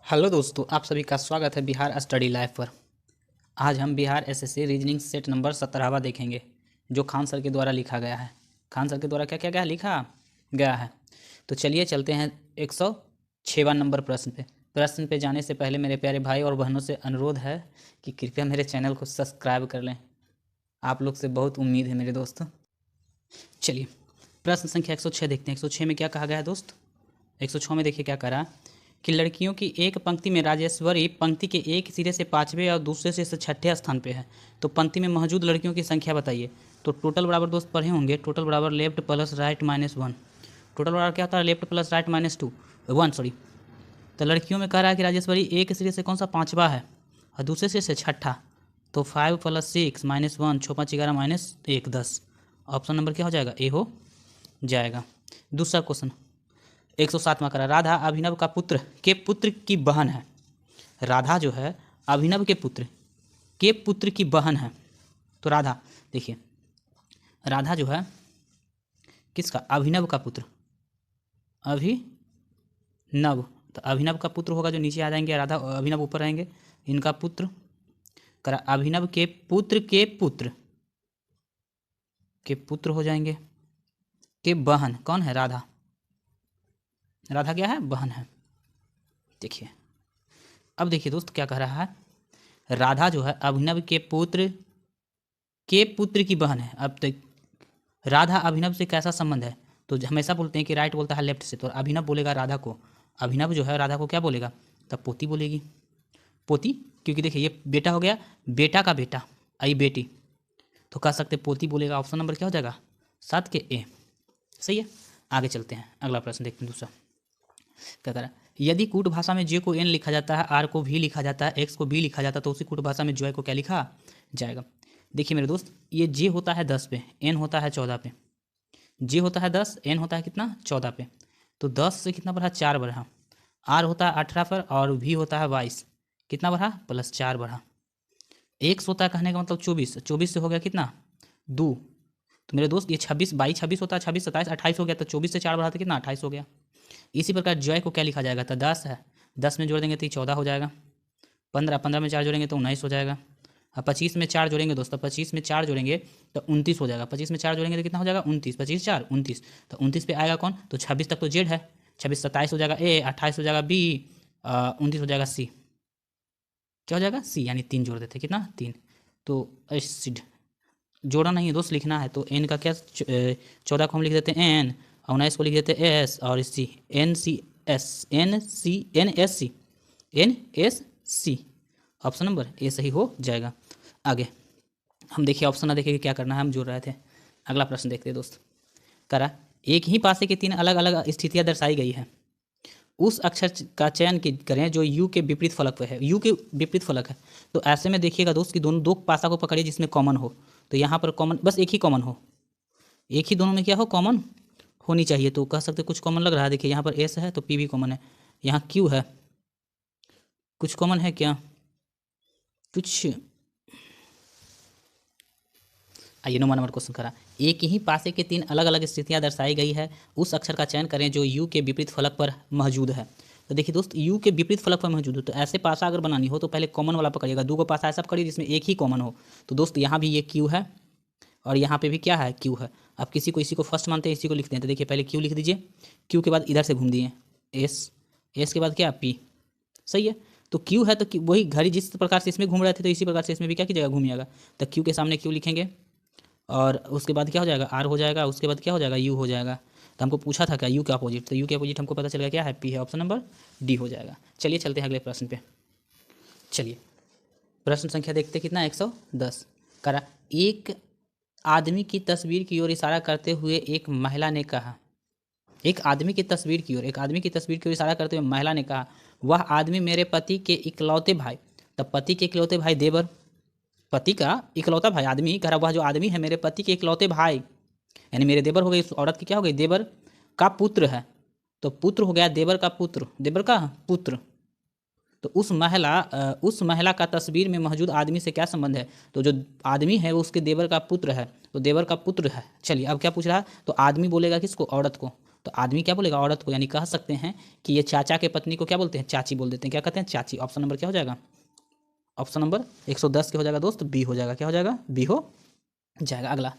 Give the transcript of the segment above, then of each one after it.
Hello दोस्तों, आप सभी का स्वागत है बिहार स्टडी लाइफ पर। आज हम Bihar SSC reasoning set number 17वां देखेंगे, जो खान सर के द्वारा लिखा गया है। खान सर के द्वारा क्या क्या क्या लिखा गया है। तो चलिए चलते हैं 106वां नंबर प्रश्न पे। प्रश्न पे जाने से पहले मेरे प्यारे भाई और बहनों से अनुरोध है कि कृपया मेरे चैनल को सब्सक्राइब कर लें। आप लोग से बहुत उम्मीद है मेरे दोस्त। चलिए प्रश्न संख्या 106 देखते हैं। 106 में क्या कहा गया है दोस्त। 106 में देखिए क्या करा कि लड़कियों की एक पंक्ति में राजेश्वरी पंक्ति के एक सिरे से 5वें और दूसरे से 6ठे स्थान पे है। तो पंक्ति में मौजूद लड़कियों की संख्या बताइए। तो टोटल बराबर दोस्त पढ़े होंगे, टोटल बराबर लेफ्ट प्लस राइट -1। टोटल बराबर क्या होता है, लेफ्ट प्लस राइट -1 सॉरी। तो लड़कियों में कह रहा है कि राजेश्वरी एक सिरे से कौन सा 5वां है और दूसरे से 6ठा। तो 5 + 6 -1 6 5 11 -1 10। ऑप्शन नंबर क्या हो जाएगा, ए हो जाएगा। दूसरा क्वेश्चन 107वां करा, राधा अभिनव का पुत्र की बहन है। राधा जो है अभिनव के पुत्र की बहन है। तो राधा देखिए, राधा जो है किसका, अभिनव का पुत्र, अभिनव। तो अभिनव का पुत्र होगा जो नीचे आ जाएंगे, राधा अभिनव ऊपर रहेंगे। इनका पुत्र करा अभिनव के पुत्र हो जाएंगे के बहन कौन है, राधा। राधा क्या है, बहन है। देखिए अब देखिए दोस्त क्या कह रहा है, राधा जो है अभिनव के पुत्र की बहन है। अब तक राधा अभिनव से कैसा संबंध है, तो हमेशा बोलते हैं कि राइट बोलता है लेफ्ट से, तो अभिनव बोलेगा राधा को, अभिनव जो है राधा को क्या बोलेगा, तब पोती बोलेगी, पोती। क्योंकि देखिए ये बेटा हो गया, बेटा का बेटा आई बेटी, तो कह सकते पोती बोलेगा। ऑप्शन नंबर क्या हो जाएगा, 7 के ए। सही है। आगे चलते हैं, अगला प्रश्न देखते हैं। दूसरा क्या कह रहा है, यदि कूट भाषा में जे को एन लिखा जाता है, आर को भी लिखा जाता है, एक्स को बी लिखा जाता है, तो उसी कूट भाषा में जॉय को क्या लिखा जाएगा। देखिए मेरे दोस्त, ये जे होता है 10 पे, एन होता है 14 पे। जे होता है 10, एन होता है कितना, 14 पे। तो 10 से कितना बढ़ा, 4 बढ़ा। आर होता है 18 पर और भी होता है 22, कितना बढ़ा, +4 बढ़ा। एक्स होता है कहने का मतलब 24, 24 से हो गया कितना, 2। तो मेरे दोस्त ये 26 22 26 होता है, 26 27 28 हो गया। तो 24 से 4 बढ़ा तो कितना, 28 हो गया। इसी प्रकार जॉय को क्या लिखा जाएगा, तो 10 है, 10 में जोड़ देंगे तो ये 14 हो जाएगा। 15 में 4 जोड़ेंगे तो 19 हो जाएगा। अब 25 में 4 जोड़ेंगे दोस्तों, 25 में 4 जोड़ेंगे तो 29 हो जाएगा। 25 में 4 जोड़ेंगे तो कितना हो जाएगा, 29, 25 4 29। तो 29 पे आएगा कौन, तो 26 तक तो जेड है, 26 27 हो जाएगा ए, 28 हो जाएगा बी, 29 हो जाएगा सी। क्या हो जाएगा, सी, यानी 3 जोड़ देते, कितना 3। तो एसिड जोड़ा नहीं है दोस्त, लिखना है। तो एन का क्या, 14 को हम लिख देते हैं एन, और 19 को लिख देते हैं एस, और C N S C. Option number A सही हो जाएगा। आगे हम देखिए, ऑप्शन ना देखिए क्या करना है, हम जोड़ रहे थे। अगला प्रश्न देखते हैं दोस्त। करा एक ही पासे के 3 अलग अलग स्थितियां दर्शाई गई है, उस अक्षर का चयन करें जो यू के विपरीत फलक पर है। यू के विपरीत फलक है, तो ऐसे में देखिएगा दोस्त कि दोनों 2 पासा को पकड़िए जिसमें कॉमन हो। तो यहाँ पर कॉमन बस एक ही कॉमन हो, एक ही दोनों में क्या हो, कॉमन होनी चाहिए। तो कह सकते कुछ कॉमन लग रहा है। देखिए यहाँ पर एस है तो पी भी कॉमन है, यहाँ क्यू है, कुछ कॉमन है क्या, कुछ। आइए 9वां नंबर क्वेश्चन करा, एक ही पासे के 3 अलग अलग स्थितियां दर्शाई गई है, उस अक्षर का चयन करें जो यू के विपरीत फलक पर मौजूद है। तो देखिए दोस्त, यू के विपरीत फलक पर मौजूद हो, तो ऐसे पासा अगर बनानी हो तो पहले कॉमन वाला पकड़िएगा। 2 को पासा ऐसा पकड़िए जिसमें एक ही कॉमन हो। तो दोस्त यहाँ भी ये क्यू है और यहाँ पे भी क्या है, क्यू है। आप किसी को इसी को फर्स्ट मानते हैं, इसी को लिखते हैं। तो देखिए पहले क्यू लिख दीजिए, क्यू के बाद इधर से घूम दिए एस, एस के बाद क्या, पी। सही है। तो क्यू है तो वही घड़ी जिस प्रकार से इसमें घूम रहे थे, तो इसी प्रकार से इसमें भी क्या कीजिएगा, घूमिएगा। तो क्यू के सामने क्यू लिखेंगे और उसके बाद क्या हो जाएगा, आर हो जाएगा। उसके बाद क्या हो जाएगा, यू हो जाएगा। तो हमको पूछा था क्या, यू के अपोजिट, तो यू के अपोजिट हमको पता चल गया क्या है, पी है। ऑप्शन नंबर डी हो जाएगा। चलिए चलते हैं अगले प्रश्न पे। चलिए प्रश्न संख्या देखते कितना, 110 करा, एक आदमी की तस्वीर की ओर इशारा करते हुए एक महिला ने कहा, एक आदमी की तस्वीर की ओर इशारा करते हुए महिला ने कहा, वह आदमी मेरे पति के इकलौते भाई। तब पति के इकलौते भाई देवर, पति का इकलौता भाई आदमी कह रहा, वह जो आदमी है मेरे पति के इकलौते भाई, यानी मेरे देवर हो गए। इस औरत की क्या हो गई, देवर का पुत्र है। तो पुत्र हो गया देवर का पुत्र, देवर का पुत्र। तो उस महिला का तस्वीर में मौजूद आदमी से क्या संबंध है। तो जो आदमी है वो उसके देवर का पुत्र है, तो देवर का पुत्र है। चलिए अब क्या पूछ रहा है, तो आदमी बोलेगा किसको, औरत को। तो आदमी क्या बोलेगा, औरत को, यानी कह सकते हैं कि ये चाचा के पत्नी को क्या बोलते हैं, चाची बोल देते हैं। क्या कहते हैं, चाची। ऑप्शन नंबर क्या हो जाएगा, ऑप्शन नंबर 110 के हो जाएगा दोस्त, बी हो जाएगा। क्या हो जाएगा, बी हो जाएगा। अगला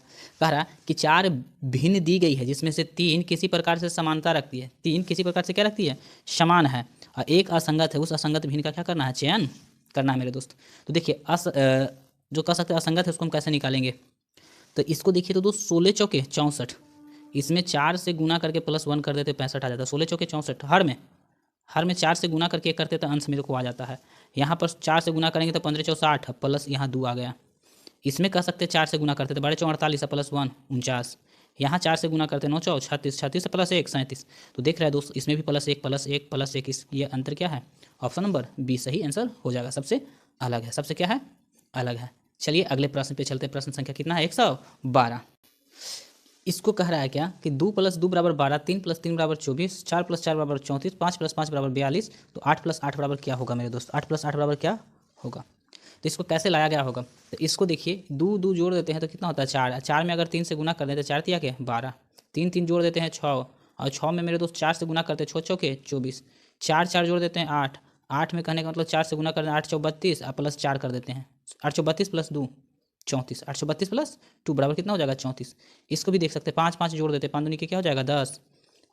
कह रहा कि 4 भिन्न दी गई है जिसमें से 3 किसी प्रकार से समानता रखती है, 3 किसी प्रकार से क्या रखती है, समान है, और एक असंगत है। उस असंगत भिन्न का क्या करना है, चयन करना है मेरे दोस्त। तो देखिए जो कह सकते हैं असंगत है उसको हम कैसे निकालेंगे, तो इसको देखिए तो दोस्त 16 चौके 64, इसमें 4 से गुना करके +1 कर देते 65 आ जाता है। 16 चौके 64, हर में 4 से गुना करके करते तो अंश मेरे को आ जाता है। यहाँ पर 4 से गुना करेंगे तो 15 चौ 60 प्लस यहाँ 2 आ गया। इसमें कह सकते हैं 4 से गुना करते थे, 12 चौ 48 +1 49, यहाँ 4 से गुना करते 9 चौ 36, 36 प्लस 1 37। तो देख रहे हैं दोस्त इसमें भी +1 +1 +1, ये अंतर क्या है, ऑप्शन नंबर बी सही आंसर हो जाएगा। सबसे अलग है, सबसे क्या है, अलग है। चलिए अगले प्रश्न पे चलते हैं। प्रश्न संख्या कितना है, 112। इसको कह रहा है क्या कि 2 + 2 = 12, 3 + 3 = 24, 4 + 4 = 34, 5 + 5 = 42। तो 8 + 8 = क्या होगा मेरे दोस्त, 8 + 8 = क्या होगा। तो इसको कैसे लाया गया होगा, तो इसको देखिए 2 2 जोड़ देते हैं तो कितना होता है 4, 4 में अगर 3 से गुना कर दें तो 4 तिया के 12, 3 3 जोड़ देते हैं 6, और 6 में मेरे दोस्त 4 से गुना करते हैं 6 चौके 24, 4 4 जोड़ देते हैं 8, 8 में कहने का मतलब 4 से गुना कर दें 8 चौ 32 और +4 कर देते हैं, 8 चौ 32 + 2 34, 832 + 2 बराबर कितना हो जाएगा 34। इसको भी देख सकते हैं 5 5 जोड़ देते हैं, 5 दूनी के क्या हो जाएगा 10,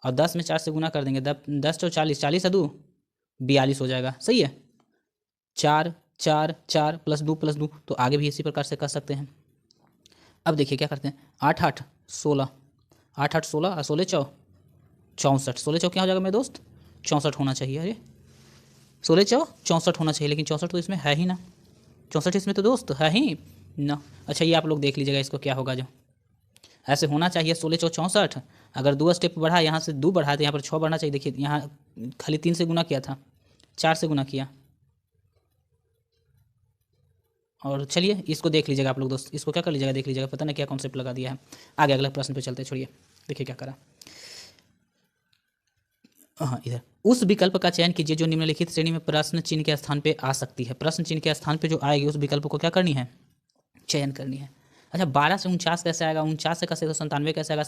और 10 में 4 से गुना कर देंगे 10 चौ 40, 40 और 2 42 हो जाएगा। सही है, 4 4 4 + 2 + 2, तो आगे भी इसी प्रकार से कर सकते हैं। अब देखिए क्या करते हैं, 8 8 16, 8 8 16 और 16 चौ 64, 16 चौ क्या हो जाएगा मेरे दोस्त 64 होना चाहिए। अरे 16 चौ 64 होना चाहिए, लेकिन 64 तो इसमें है ही ना, 64 इसमें तो दोस्त है ही ना। अच्छा ये आप लोग देख लीजिएगा इसको क्या होगा, जो ऐसे होना चाहिए 16 चौ 64, अगर 2 स्टेप बढ़ा यहाँ से 2 बढ़ा तो यहाँ पर 6 बढ़ना चाहिए। देखिए यहाँ खाली 3 से गुना किया था, 4 से गुना किया। और चलिए इसको देख लीजिएगा आप लोग दोस्त, इसको क्या कर लीजिएगा देख लीजिएगा, पता नहीं क्या कॉन्सेप्ट लगा दिया है। आगे अगले प्रश्न पे चलते, छोड़िए देखिए क्या करा। हाँ इधर, उस विकल्प का चयन कीजिए जो निम्नलिखित श्रेणी में प्रश्न चिन्ह के स्थान पे आ सकती है। प्रश्न चिन्ह के स्थान पे जो आएगी उस विकल्प को क्या करनी है, चयन करनी है। अच्छा 12 से 49 कैसे आएगा, 49 से 197 कैसे आएगा,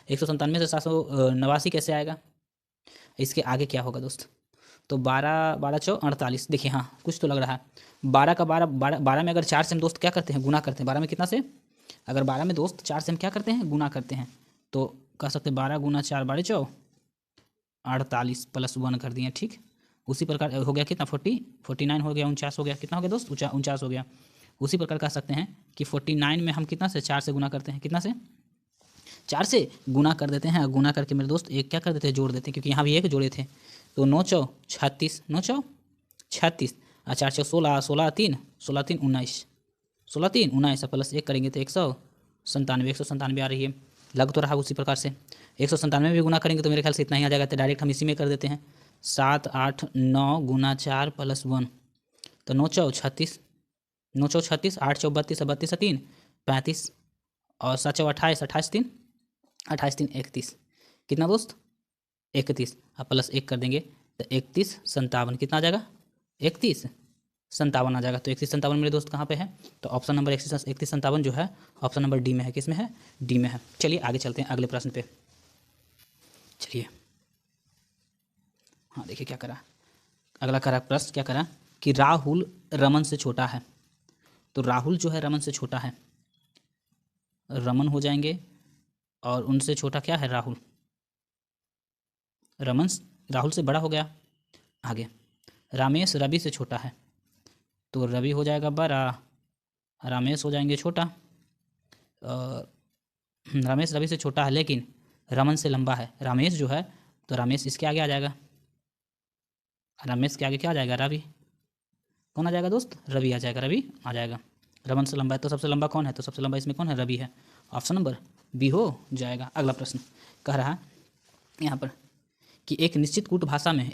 197 से 789 कैसे आएगा, इसके आगे क्या होगा दोस्त। तो 12 12 चौ 48, देखिए हाँ कुछ तो लग रहा है। 12 का 12 12 12 में अगर 4 से हम दोस्त क्या करते हैं, गुना करते हैं। 12 में कितना से, अगर 12 में दोस्त 4 से हम क्या करते हैं, गुना करते हैं, तो कह सकते हैं 12 × 4 12 चौ 48 +1 कर दिए। ठीक उसी प्रकार हो गया कितना 49 हो गया, 49 हो गया, कितना हो गया दोस्त 49 हो गया। उसी प्रकार कह सकते हैं कि 49 में हम कितना से 4 से गुना करते हैं, कितना से 4 से गुना कर देते हैं, गुना करके मेरे दोस्त एक क्या कर देते हैं, जोड़ देते हैं, क्योंकि यहाँ भी एक जोड़े थे। तो 9 चौ 36, 9 चौ 36 और 4 चौ 16, 16 3 16 3 19, 16 3 19 +1 करेंगे तो 197, 197 आ रही है। लग तो रहा उसी प्रकार से 197 में भी गुना करेंगे तो मेरे ख्याल से इतना ही आ जाएगा, तो डायरेक्ट हम इसी में कर देते हैं। 7 8 9 × 4 +1, तो 9 चौ 36, 9 चौ 36, 8 चौ 32 और 32 3 35, और 7 चौ 28, 28 3 28 3 31, कितना दोस्त 31, अब +1 कर देंगे तो 31 57, कितना आ जाएगा 31 57 आ जाएगा। तो 31 57 मेरे दोस्त कहाँ पे है, तो ऑप्शन नंबर 31 57 जो है ऑप्शन नंबर डी में है। किस में है, डी में है। चलिए आगे चलते हैं अगले प्रश्न पे। चलिए हाँ देखिए क्या करा, अगला करा प्रश्न क्या करा कि राहुल रमन से छोटा है। तो राहुल जो है रमन से छोटा है, रमन हो जाएंगे, और उनसे छोटा क्या है राहुल, रमन राहुल से बड़ा हो गया। आगे रामेश रवि से छोटा है, तो रवि हो जाएगा बड़ा, रामेश हो जाएंगे छोटा। रमेश रवि से छोटा है लेकिन रमन से लंबा है। रामेश जो है तो रामेश इसके आगे आ जाएगा, रमेश के आगे क्या आ जाएगा, रवि। कौन आ जाएगा दोस्त, रवि आ जाएगा, रवि आ जाएगा। रमन से लंबा है तो सबसे लंबा कौन है, तो सबसे लंबा इसमें कौन है, रवि है। ऑप्शन नंबर बी हो जाएगा। अगला प्रश्न कह रहा है यहाँ पर कि एक निश्चित कूट भाषा में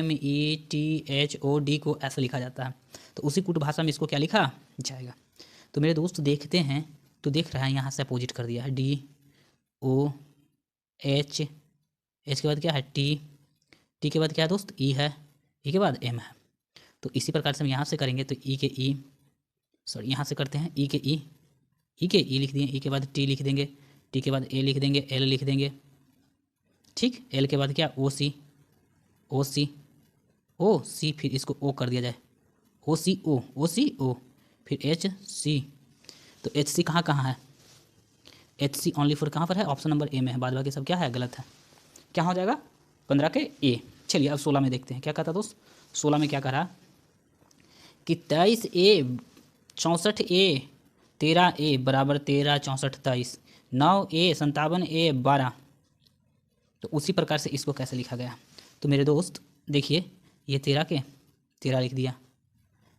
METHOD को ऐसे लिखा जाता है, तो उसी कूट भाषा में इसको क्या लिखा जाएगा। तो मेरे दोस्त देखते हैं, तो देख रहा है यहाँ से अपोजिट कर दिया है, DOH, H के बाद क्या है T के बाद क्या है दोस्त E है, E के बाद M है। तो इसी प्रकार से हम यहाँ से करेंगे तो यहाँ से करते हैं E के E लिख दिए, E के बाद T लिख देंगे, T के बाद A लिख देंगे, L लिख देंगे, ठीक, एल के बाद क्या, ओ सी, ओ सी, ओ सी, फिर इसको ओ कर दिया जाए, ओ सी ओ, ओ सी ओ, फिर एच सी। तो एच सी कहाँ कहाँ है, एच सी ओनली फॉर कहाँ पर है, ऑप्शन नंबर ए में है, बाद बाकी सब क्या है, गलत है। क्या हो जाएगा 15 के ए। चलिए अब 16 में देखते हैं क्या कहता दोस्त। 16 में क्या कह रहा कि 23 ए 64 ए 13 ए बराबर 13 64 23, 9 ए 57 ए 12। तो उसी प्रकार से इसको कैसे लिखा गया, तो मेरे दोस्त देखिए, ये 13 के 13 लिख दिया,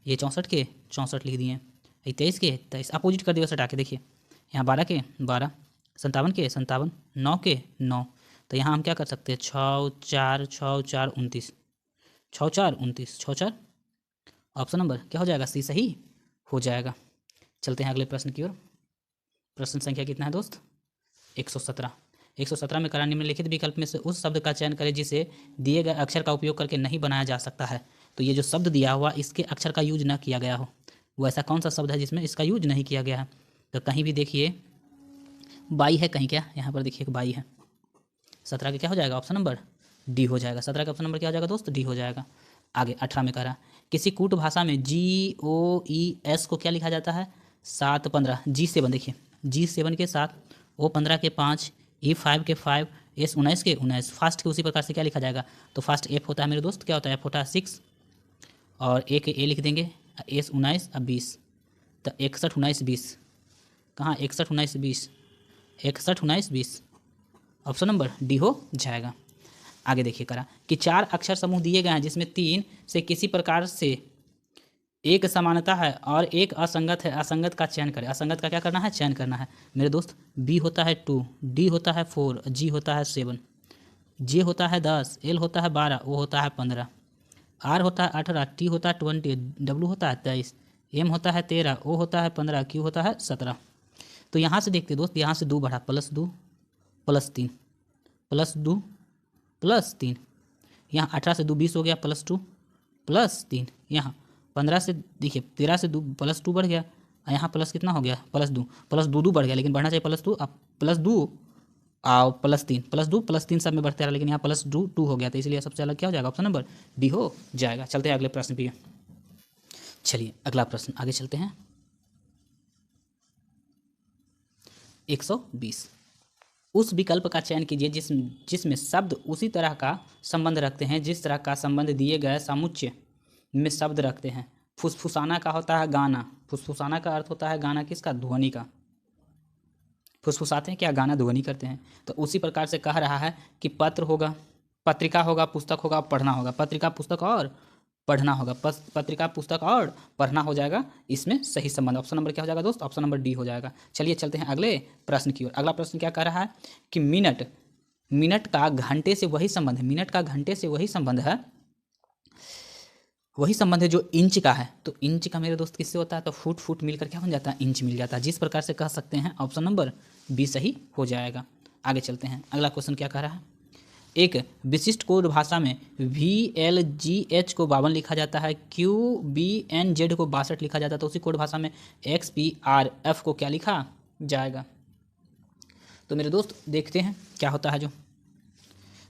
ये 64 के 64 लिख दिए, ये 23 के 23, अपोजिट कर दिया बस हटा के। देखिए यहाँ 12 के 12, 57 के 57, 9 के 9। तो यहाँ हम क्या कर सकते हैं, 6 4 6 4 29, 6 4 29, 6 4, ऑप्शन नंबर क्या हो जाएगा, सी सही हो जाएगा। चलते हैं अगले प्रश्न की ओर। प्रश्न संख्या कितना है दोस्त, 117। 117 में करा निम्नलिखित विकल्प में से उस शब्द का चयन करें जिसे दिए गए अक्षर का उपयोग करके नहीं बनाया जा सकता है। तो ये जो शब्द दिया हुआ इसके अक्षर का यूज ना किया गया हो, वो ऐसा कौन सा शब्द है जिसमें इसका यूज नहीं किया गया है। तो कहीं भी देखिए बाई है, कहीं क्या, यहाँ पर देखिए बाई है। 17 का क्या हो जाएगा, ऑप्शन नंबर डी हो जाएगा। 17 का ऑप्शन नंबर क्या हो जाएगा दोस्त, डी हो जाएगा। आगे 18 में कह रहा किसी कूट भाषा में GOES को क्या लिखा जाता है, 7 15, G7 देखिए, G7 के 7, O15 के 5, E5 के 5, S19 के 19। फास्ट के उसी प्रकार से क्या लिखा जाएगा, तो फास्ट F होता है मेरे दोस्त, क्या होता है, F होता है 6, और ए के ए लिख देंगे, S19 अब 20, तो 61 19 20, कहाँ 61 19 20, 61 19 20, ऑप्शन नंबर डी हो जाएगा। आगे देखिए करा कि 4 अक्षर समूह दिए गए हैं जिसमें 3 से किसी प्रकार से एक समानता है और एक असंगत है, असंगत का चयन करें। असंगत का क्या करना है, चयन करना है मेरे दोस्त। बी होता है 2, डी होता है 4, जी होता है 7, जे होता है 10, एल होता है 12, ओ होता है 15, आर होता है 18, टी होता है 20, डब्ल्यू होता है 23, एम होता है 13, ओ होता है 15, क्यू होता है 17। तो यहाँ से देखते दोस्त, यहाँ से 2 बढ़ा, +2 +3 +2 +3, यहाँ 18 से 2 20 हो गया, +2 +3, यहाँ 15 से देखिए 13 से 2 +2 बढ़ गया, और यहाँ प्लस कितना हो गया, +2 बढ़ गया, लेकिन बढ़ना चाहिए +2, अब +2 और +3 +2 +3 सब में बढ़ते रहा, लेकिन यहाँ +2 हो गया, तो इसलिए सबसे अलग क्या हो जाएगा, ऑप्शन नंबर डी हो जाएगा। चलते हैं अगले प्रश्न पे। चलिए अगला प्रश्न आगे चलते हैं। 120, उस विकल्प का चयन कीजिए जिसमें शब्द उसी तरह का संबंध रखते हैं जिस तरह का संबंध दिए गए समुच्चय में शब्द रखते हैं। फुसफुसाना का होता है गाना, फुसफुसाना का अर्थ होता है गाना किसका, ध्वनि का। फुसफुसाते हैं क्या, गाना ध्वनि करते हैं। तो उसी प्रकार से कह रहा है कि पत्र होगा, पत्रिका होगा, पुस्तक होगा, पढ़ना होगा। पत्रिका पुस्तक और पढ़ना होगा, पत्रिका पुस्तक और पढ़ना हो जाएगा इसमें सही संबंध। ऑप्शन नंबर क्या हो जाएगा दोस्त, ऑप्शन नंबर डी हो जाएगा। चलिए चलते हैं अगले प्रश्न की ओर। अगला प्रश्न क्या कह रहा है कि मिनट का घंटे से वही संबंध है, मिनट का घंटे से वही संबंध है, वही संबंध है जो इंच का है। तो इंच का मेरे दोस्त किससे होता है, तो फुट मिलकर क्या बन जाता है, इंच मिल जाता है। जिस प्रकार से कह सकते हैं ऑप्शन नंबर बी सही हो जाएगा। आगे चलते हैं, अगला क्वेश्चन क्या कह रहा है, एक विशिष्ट कोड भाषा में VLGH को 52 लिखा जाता है, QBNZ को 62 लिखा जाता है, तो उसी कोड भाषा में XPRF को क्या लिखा जाएगा। तो मेरे दोस्त देखते हैं क्या होता है। जो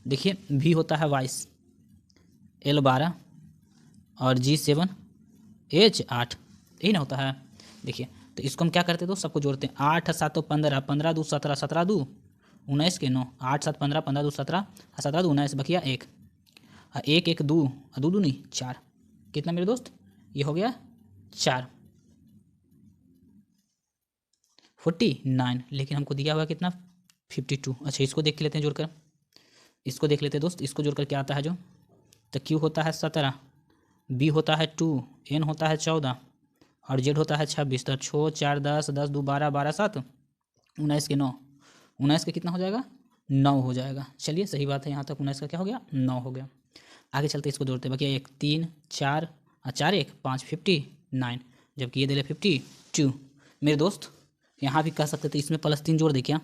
देखिए V होता है 22, L 12 और G7 H 8, यही ना होता है। देखिए तो इसको हम क्या करते हैं दोस्त, सबको जोड़ते हैं, 8 7 15, 15 2 17, 17 2 19 के 9, 8 7 15, 15 2 17, 17 2 19, बकिया 1, 1 1 2 2 2 नहीं 4, कितना मेरे दोस्त, ये हो गया 4, 49। लेकिन हमको दिया हुआ कितना, 52। अच्छा इसको देख लेते हैं जोड़कर, इसको देख लेते हैं दोस्त, इसको जोड़कर क्या आता है जो, तो Q होता है 17, B होता है 2, N होता है 14 और Z होता है 26। तो 6 4 10 10 2 12 12 7 19 के 9, 19 का कितना हो जाएगा, 9 हो जाएगा। चलिए सही बात है, यहाँ तक 19 का क्या हो गया, 9 हो गया। आगे चलते इसको जोड़ते हैं, बाकी 1 3 4 4 1 5 59, जबकि ये दे 52। मेरे दोस्त यहाँ भी कह सकते थे इसमें +3 जोड़ दे क्या,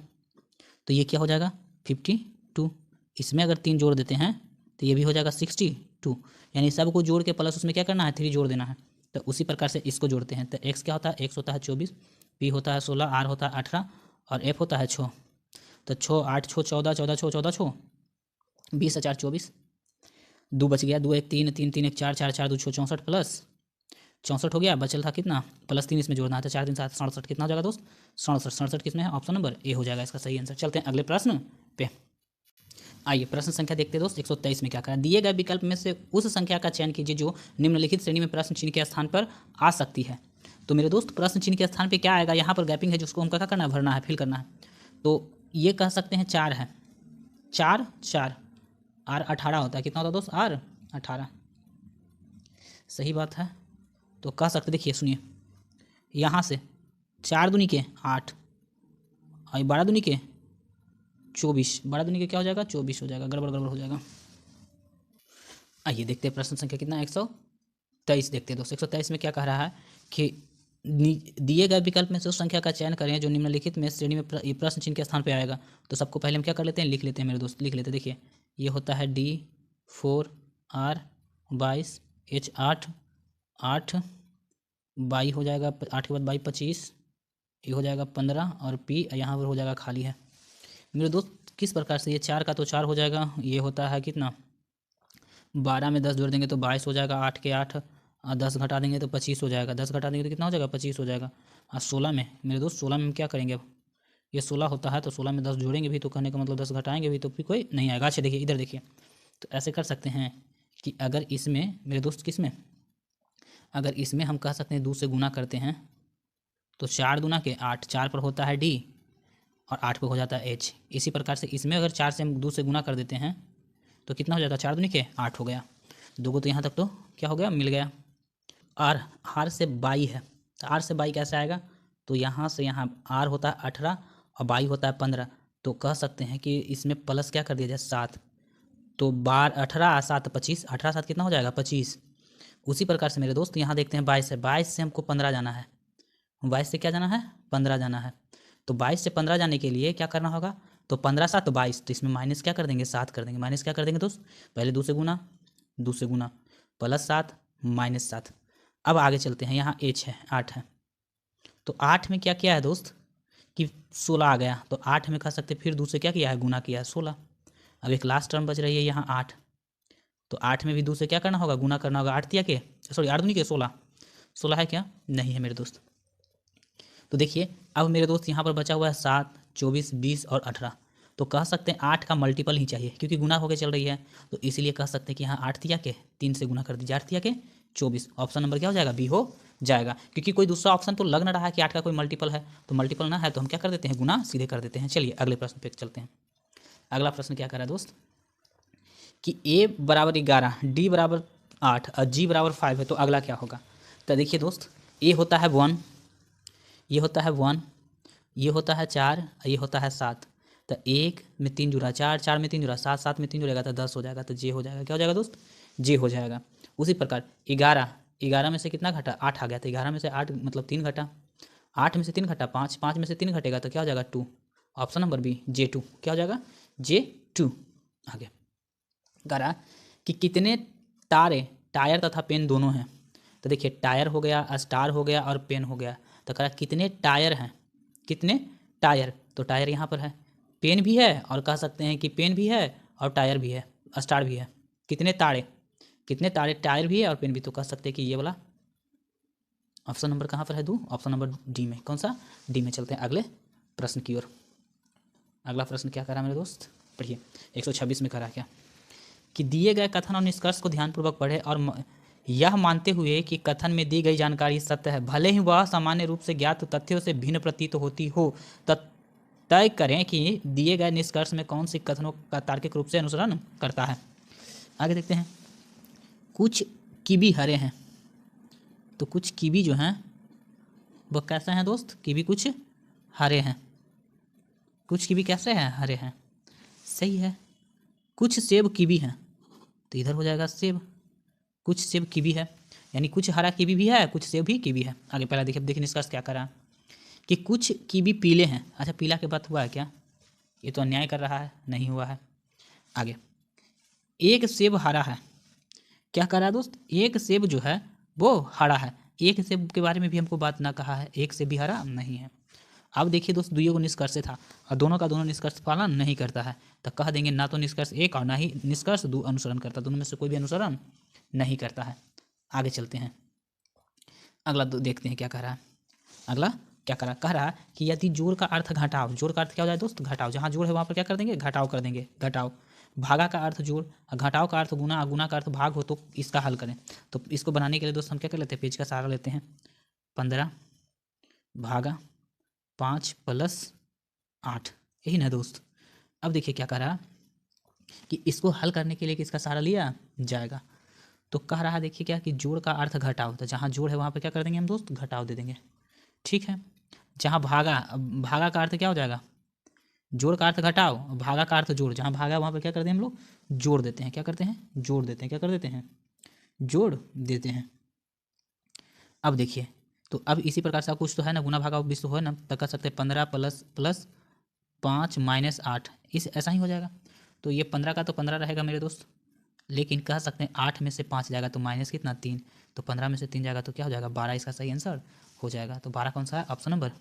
तो ये क्या हो जाएगा 52। इसमें अगर 3 जोड़ देते हैं तो ये भी हो जाएगा 62, यानी सबको जोड़ के प्लस उसमें क्या करना है, 3 जोड़ देना है। तो उसी प्रकार से इसको जोड़ते हैं, तो x क्या होता है, x होता है 24, p होता है 16, r होता है 18 और f होता है 6। तो 6 8 6 14 14 6 14 6 20 और 4 24, 2 बच गया, 2 1 3, 3 3 1 4, 4 4 2 6 64 प्लस 64 हो गया, बचल था कितना प्लस 3 इसमें जोड़ना था, 4 3 7 67, कितना हो जाएगा दोस्त 67, 67 किसमें है ऑप्शन नंबर ए हो जाएगा इसका सही आंसर। चलते हैं अगले प्रश्न पे। आइए प्रश्न संख्या देखते हैं दोस्त 123 में क्या करा, दिए गए विकल्प में से उस संख्या का चयन कीजिए जो निम्नलिखित श्रेणी में प्रश्न चिन्ह के स्थान पर आ सकती है। तो मेरे दोस्त प्रश्न चिन्ह के स्थान पे क्या आएगा, यहाँ पर गैपिंग है जिसको हमको क्या करना है, भरना है, फिल करना है। तो ये कह सकते हैं 4 है, 4 4 आर 18 होता है, कितना होता है दोस्त आर 18, सही बात है। तो कह सकते, देखिए सुनिए, यहाँ से 4 दूनी के 8 और 12 दूनी के 24, 12 दूनी के क्या हो जाएगा 24 हो जाएगा, गड़बड़ गड़बड़ हो जाएगा। आइए देखते हैं प्रश्न संख्या कितना 123 देखते हैं दोस्तों। 123 में क्या कह रहा है कि दिए गए विकल्प में से उस संख्या का चयन करें जो निम्नलिखित में श्रेणी में प्रश्न चिन्ह के स्थान पर आएगा। तो सबको पहले हम क्या कर लेते हैं, लिख लेते हैं मेरे दोस्त, लिख लेते हैं। देखिए ये होता है D4R 22 H8 8 22 हो जाएगा, 8 के बाद 22 25, ये हो जाएगा 15 और P यहाँ पर हो जाएगा खाली है मेरे दोस्त। किस प्रकार से, ये 4 का तो 4 हो जाएगा, ये होता है कितना 12 में 10 जोड़ देंगे तो 22 हो जाएगा, 8 के 8 और 10 घटा देंगे तो 25 हो जाएगा, 10 घटा देंगे तो कितना हो जाएगा 25 हो जाएगा। और 16 में मेरे दोस्त 16 में हम क्या करेंगे, अब ये 16 होता है तो 16 में 10 जोड़ेंगे भी तो कहने का मतलब 10 घटाएंगे भी तो फिर कोई नहीं आएगा। अच्छा देखिए इधर देखिए, तो ऐसे कर सकते हैं कि अगर इसमें मेरे दोस्त किसमें, अगर इसमें हम कह सकते हैं 2 से गुना करते हैं तो 4 दूना के 8, 4 पर होता है D और 8 पर हो जाता है H। इसी प्रकार से इसमें अगर 4 से हम 2 से गुना कर देते हैं तो कितना हो जाता है, 4 दूनी के 8 हो गया, 2 को तो यहाँ तक तो क्या हो गया मिल गया। आर से 22 है, तो आर से 22 कैसे आएगा, तो यहाँ से यहाँ आर होता है 18 और 22 होता है 15, तो कह सकते हैं कि इसमें प्लस क्या कर दिया जाए 7, तो 12 18 7 25, 18 7 कितना हो जाएगा 25। उसी प्रकार से मेरे दोस्त यहाँ देखते हैं 22 है, 22 से हमको 15 जाना है, 22 से क्या जाना है 15 जाना है। तो 22 से 15 जाने के लिए क्या करना होगा, तो 15 7 22, तो इसमें माइनस क्या कर देंगे 7 कर देंगे, माइनस क्या कर देंगे दोस्त, पहले 2 से गुना प्लस 7 माइनस 7। अब आगे चलते हैं, यहाँ H है 8 है, तो 8 में क्या किया है दोस्त कि 16 आ गया, तो 8 में कह सकते फिर दूसरे क्या किया है गुना किया है 16। अब एक लास्ट टर्म बच रही है यहाँ 8, तो 8 में भी दूसरे क्या करना होगा गुना करना होगा, 8 दिया के सॉरी 8 दूनी के 16, 16 है क्या नहीं है मेरे दोस्त। तो देखिए अब मेरे दोस्त यहाँ पर बचा हुआ है 7 24 20 और 18, तो कह सकते हैं 8 का मल्टीपल ही चाहिए क्योंकि गुना होकर चल रही है, तो इसीलिए कह सकते हैं कि यहाँ 8 दिया के 3 से गुना कर दीजिए, 8 दिया के 24, ऑप्शन नंबर क्या हो जाएगा बी हो जाएगा। क्योंकि कोई दूसरा ऑप्शन तो लग ना रहा है कि 8 का कोई मल्टीपल है, तो मल्टीपल ना है तो हम क्या कर देते हैं गुना सीधे कर देते हैं। चलिए अगले प्रश्न पे चलते हैं। अगला प्रश्न क्या कर रहा है दोस्त कि A बराबर 11 D बराबर 8 और G बराबर 5 है, तो अगला क्या होगा। तो देखिए दोस्त A होता है 1, ये होता है 1, ये होता है 4, ये होता है 7, तो 1 में 3 जुड़ा 4, 4 में 3 जुड़ा 7, 7 में 3 जुड़ेगा तो 10 हो जाएगा, तो जे हो जाएगा, क्या हो जाएगा दोस्त जे हो जाएगा। उसी प्रकार 11, 11 में से कितना घटा 8 आ गया, तो 11 में से 8 मतलब 3 घटा, 8 में से 3 घटा 5, 5 में से 3 घटेगा तो क्या हो जाएगा 2, ऑप्शन नंबर बी J2, क्या हो जाएगा J2। आगे करा कि कितने तारे टायर तथा पेन दोनों हैं, तो देखिए टायर हो गया, स्टार हो गया और पेन हो गया, तो करा कितने टायर हैं, कितने टायर, तो टायर यहाँ पर है, पेन भी है और कह सकते हैं कि पेन भी है और टायर भी है, स्टार भी है, कितने तारे टायर भी है और पेन भी, तो कह सकते हैं कि ये वाला ऑप्शन नंबर कहाँ पर है दो, ऑप्शन नंबर डी में, कौन सा डी में। चलते हैं अगले प्रश्न की ओर। अगला प्रश्न क्या करा मेरे दोस्त पढ़िए 126 में करा क्या कि दिए गए कथन और निष्कर्ष को ध्यानपूर्वक पढ़े और यह मानते हुए कि कथन में दी गई जानकारी सत्य है भले ही वह सामान्य रूप से ज्ञात तथ्यों से भिन्न प्रतीत होती हो, तय करें कि दिए गए निष्कर्ष में कौन सी कथनों का तार्किक रूप से अनुसरण करता है। आगे देखते हैं, कुछ कीवी हरे हैं, तो कुछ कीवी जो हैं वो कैसे हैं दोस्त, कीवी कुछ हरे हैं, कुछ कीवी कैसे हैं हरे हैं, सही है। कुछ सेब कीवी हैं, तो इधर हो जाएगा सेब, कुछ सेब कीवी है, यानी कुछ हरा कीवी भी है कुछ सेब भी कीवी है। आगे पहला देखिए निष्कर्ष क्या करा कि कुछ कीवी पीले हैं, अच्छा पीला के बात हुआ है क्या, ये तो अन्याय कर रहा है, नहीं हुआ है। आगे एक सेब हरा है, क्या करा दोस्त, एक सेब जो है वो हरा है, एक सेब के बारे में भी हमको बात ना कहा है, एक सेब भी हरा नहीं है। अब देखिए दोस्त दुइयों को निष्कर्ष था और दोनों का दोनों निष्कर्ष पालन नहीं करता है, तो कह देंगे ना तो निष्कर्ष एक और ना ही निष्कर्ष दो अनुसरण करता, दोनों में से कोई भी अनुसरण नहीं करता है। आगे चलते हैं, अगला देखते हैं क्या कह रहा है। अगला क्या कह रहा है कि यदि जोड़ का अर्थ घटाव, जोड़ का अर्थ क्या हो जाए दोस्त, घटाव, जहाँ जोड़ है वहाँ पर क्या कर देंगे, घटाव कर देंगे, घटाव। भागा का अर्थ जोड़, घटाव का अर्थ गुना, गुना का अर्थ भाग हो, तो इसका हल करें। तो इसको बनाने के लिए दोस्त हम क्या कर लेते हैं, पेज का सहारा लेते हैं। 15 भागा 5 + 8, यही ना दोस्त। अब देखिए क्या कह रहा है कि इसको हल करने के लिए किसका सहारा लिया जाएगा। तो कह रहा है देखिए क्या कि जोड़ का अर्थ घटाव, तो जहाँ जोड़ है वहाँ पर क्या कर देंगे हम दोस्त, घटाव दे देंगे। ठीक है, जहाँ भागा, भागा का अर्थ क्या हो जाएगा, जोड़ का अर्थ घटाव, भागा का अर्थ जोड़, जहाँ भागा वहाँ पर क्या करते हैं हम लोग, जोड़ देते हैं। क्या करते हैं, जोड़ देते हैं। क्या कर देते हैं, जोड़ देते हैं। अब देखिए, तो अब इसी प्रकार से कुछ तो है ना, गुना भागा विश्व हो ना, तो कर सकते हैं 15 + 5 - 8, इस ऐसा ही हो जाएगा। तो ये 15 का तो 15 रहेगा मेरे दोस्त, लेकिन कह सकते हैं 8 में से 5 जाएगा तो माइनस कितना, 3, तो 15 में से 3 जाएगा तो क्या हो जाएगा, 12, इसका सही आंसर हो जाएगा। तो 12 कौन सा है, ऑप्शन नंबर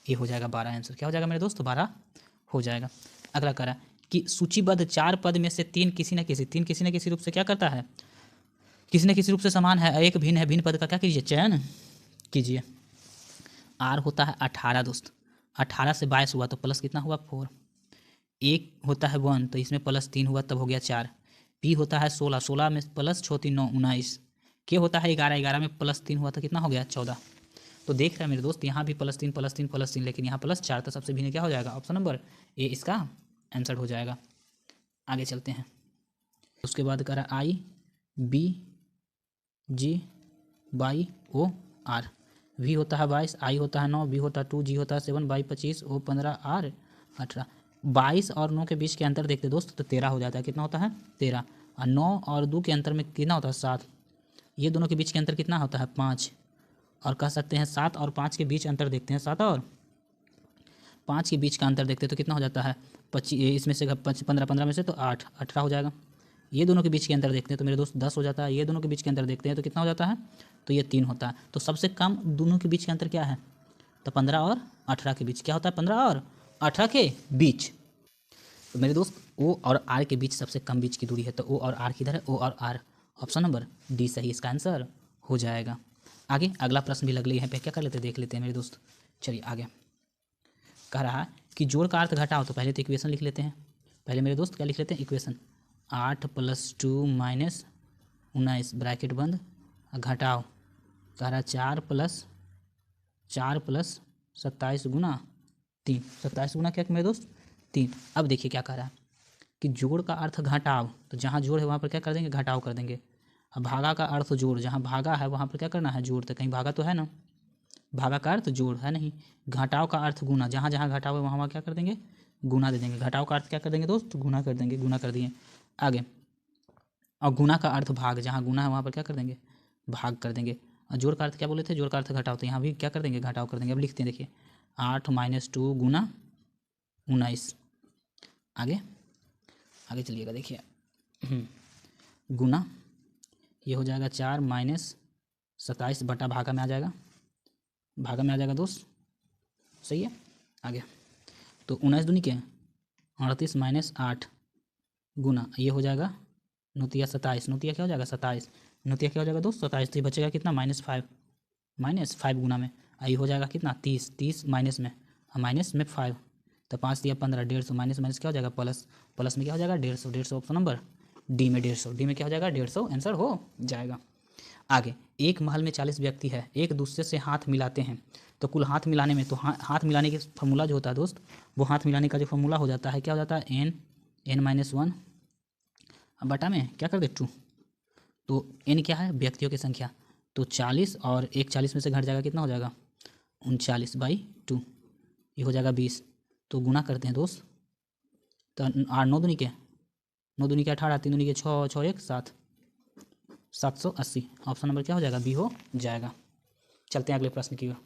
ए हो जाएगा 12 आंसर। क्या हो जाएगा मेरे दोस्त, 12 हो जाएगा। अगला कह रहा है कि सूचीबद्ध 4 पद में से 3 किसी न किसी रूप से क्या करता है, किसी न किसी रूप से समान है, एक भिन्न है, भिन्न पद का क्या कीजिए, चयन कीजिए। आर होता है 18 दोस्त, 18 से 22 हुआ तो प्लस कितना हुआ, 4। एक होता है 1, तो इसमें +3 हुआ तब हो गया 4। पी होता है 16, 16 में +6 × 9 19। के होता है 11, 11 में +3 हुआ तो कितना हो गया, 14। तो देख रहे हैं मेरे दोस्त, यहाँ भी +3 +3 +3, लेकिन यहाँ +4, तो सबसे भिन्न क्या हो जाएगा, ऑप्शन नंबर ए इसका आंसर हो जाएगा। आगे चलते हैं, उसके बाद करा IBGYOR। V होता है 22, I होता है 9, B होता है 2, G होता है 7, Y 25, O 15, R 18। 22 और 9 के बीच के अंतर देखते दोस्त तो 13 हो जाता है। कितना होता है, 13। और 9 और 2 के अंतर में कितना होता है, 7। ये दोनों के बीच के अंतर कितना होता है, 5। और कह सकते हैं 7 और 5 के बीच अंतर देखते हैं, 7 और 5 के बीच का अंतर देखते हैं तो कितना हो जाता है, 25, इसमें से 15, 15 में से तो 8, 18 हो जाएगा। ये दोनों के बीच के अंतर देखते हैं तो मेरे दोस्त 10 हो जाता है। ये दोनों के बीच के अंतर देखते हैं तो कितना हो जाता है, तो ये 3 होता है। तो सबसे कम दोनों के बीच के अंतर क्या है, तो 15 और 18 के बीच क्या होता है, 15 और 18 के बीच। तो मेरे दोस्त O और R के बीच सबसे कम बीच की दूरी है, तो O और R किधर है, O और R, ऑप्शन नंबर डी सही इसका आंसर हो जाएगा। आगे अगला प्रश्न भी लग ली है पे, क्या कर लेते हैं, देख लेते हैं मेरे दोस्त। चलिए आगे कह रहा है कि जोड़ का अर्थ घटाओ, तो पहले तो इक्वेशन लिख लेते हैं। पहले मेरे दोस्त क्या लिख लेते हैं, इक्वेशन। 8 + 2 - 19 ब्रैकेट बंद, घटाओ कह रहा है 4 + 27 गुना 3, 27 गुना क्या मेरे दोस्त, 3। अब देखिए क्या कह रहा है कि जोड़ का अर्थ घटाव, तो जहाँ जोड़ है वहाँ पर क्या कर देंगे, घटाव कर देंगे। अब भागा का अर्थ जोड़, जहाँ भागा है वहाँ पर क्या करना है, जोड़। तो कहीं भागा तो है ना, भागा का अर्थ जोड़ है नहीं। घटाव का अर्थ गुना, जहाँ जहाँ घटाव है वहाँ वहाँ क्या कर देंगे, गुना दे देंगे। घटाव का अर्थ क्या कर देंगे दोस्त, गुना कर देंगे, गुना कर दिए। आगे और गुना का अर्थ भाग, जहाँ गुना है वहाँ पर क्या कर देंगे, भाग कर देंगे। और जोड़ का अर्थ क्या बोले थे, जोड़ का अर्थ घटाव, तो यहाँ भी क्या कर देंगे, घटाव कर देंगे। अब लिखते हैं देखिए, 8 - 2 गुना 19। आगे आगे चलिएगा देखिए, गुना ये हो जाएगा 4 - 27 बटा भागा में आ जाएगा, भागा में आ जाएगा दोस्त, सही है। आगे तो 19 दूनी क्या, 38 - 8 गुना ये हो जाएगा 9 × 27, नोतिया क्या हो जाएगा, 27, नोतिया क्या हो जाएगा दोस्त, 27। तो ये बचेगा कितना, -5 गुना में आई हो जाएगा कितना, 30, 30 माइनस में, माइनस में 5, तो 5 दिया 15, 150 माइनस माइनस क्या हो जाएगा, प्लस, प्लस में क्या हो जाएगा 150, 150 ऑप्शन नंबर डी में 150, डी में क्या हो जाएगा 150 आंसर हो जाएगा। आगे एक महल में 40 व्यक्ति है, एक दूसरे से हाथ मिलाते हैं, तो कुल हाथ मिलाने में, तो हाथ मिलाने के फॉर्मूला जो होता है दोस्त, वो हाथ मिलाने का जो फॉर्मूला हो जाता है क्या हो जाता है, n-1 बटा में क्या कर दे 2, तो n क्या है, व्यक्तियों की संख्या, तो 40 और एक 40 में से घट जाएगा, कितना हो जाएगा 39/2, ये हो जाएगा 20। तो गुना करते हैं दोस्त, तो 8 9 दूनी के 18, 3 दूनी के 6, 6 1 7, 780 ऑप्शन नंबर क्या हो जाएगा, बी हो जाएगा। चलते हैं अगले प्रश्न की ओर।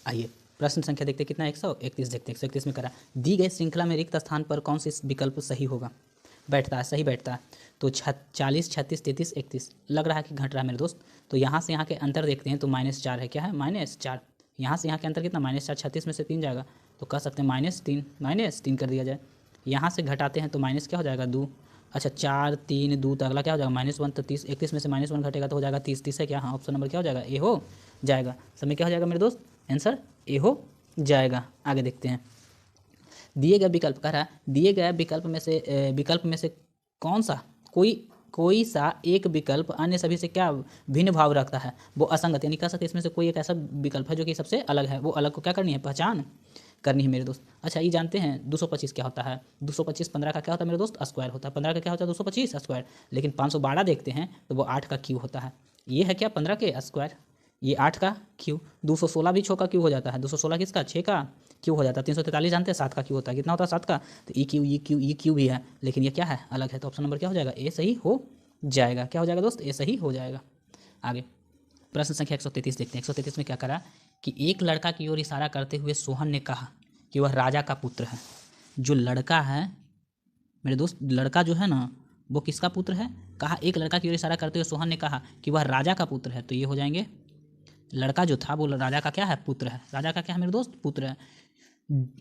आइए प्रश्न संख्या देखते हैं, कितना 131 देखते हैं। 131 में करा, दी गई श्रृंखला में रिक्त स्थान पर कौन सी विकल्प सही होगा, बैठता है, सही बैठता है। तो 40 36 33 31 लग रहा है कि घट रहा है मेरे दोस्त। तो यहाँ से यहाँ के अंतर देखते हैं, तो -4 है, क्या है -4, यहाँ से यहाँ के अंतर कितना, -4, 36 में से 3 जाएगा तो कह सकते हैं -3 कर दिया जाए। यहाँ से घटाते हैं तो माइनस क्या हो जाएगा 2, अच्छा 4 3 2 तो अगला क्या हो जाएगा -1, तो 30 31 में से -1 घटेगा तो हो जाएगा 30, 30 है क्या, हाँ ऑप्शन नंबर क्या हो जाएगा, ए हो जाएगा। समय क्या हो जाएगा मेरे दोस्त, आंसर ए हो जाएगा। आगे देखते हैं, दिए गए विकल्प कह रहा है, दिए गए विकल्प में से कौन सा कोई सा एक विकल्प अन्य सभी से क्या भिन्न भाव रखता है, वो असंगत, यानी कह सकते इसमें से कोई एक ऐसा विकल्प है जो कि सबसे अलग है, वो अलग को क्या करनी है, पहचान करनी है मेरे दोस्त। अच्छा ये जानते हैं 225 क्या होता है, 225 15 का क्या होता है मेरे दोस्त, स्क्वायर होता है, 15 का क्या होता है 225 स्क्वायर, लेकिन 512 देखते हैं तो वो 8 का क्यूब होता है। ये है क्या 15 के स्क्वायर, ये 8 का क्यूब, 216 भी 6 का क्यूब हो जाता है, 216 किसका 6 का क्यूब हो जाता है, 343 जानते हैं 7 का क्यूब होता है, कितना होता है 7 का, तो ई क्यू भी है, लेकिन ये क्या है अलग है, तो ऑप्शन नंबर क्या हो जाएगा, ए सही हो जाएगा। क्या हो जाएगा दोस्त, ए सही हो जाएगा। आगे प्रश्न संख्या 133 देखते हैं। 133 में क्या करा कि एक लड़का की ओर इशारा करते हुए सोहन ने कहा कि वह राजा का पुत्र है। जो लड़का है मेरे दोस्त, लड़का जो है ना वो किसका पुत्र है, कहा एक लड़का की ओर इशारा करते हुए सोहन ने कहा कि वह राजा का पुत्र है, तो ये हो जाएंगे लड़का जो था वो राजा का क्या है, पुत्र है, राजा का क्या है मेरे दोस्त, पुत्र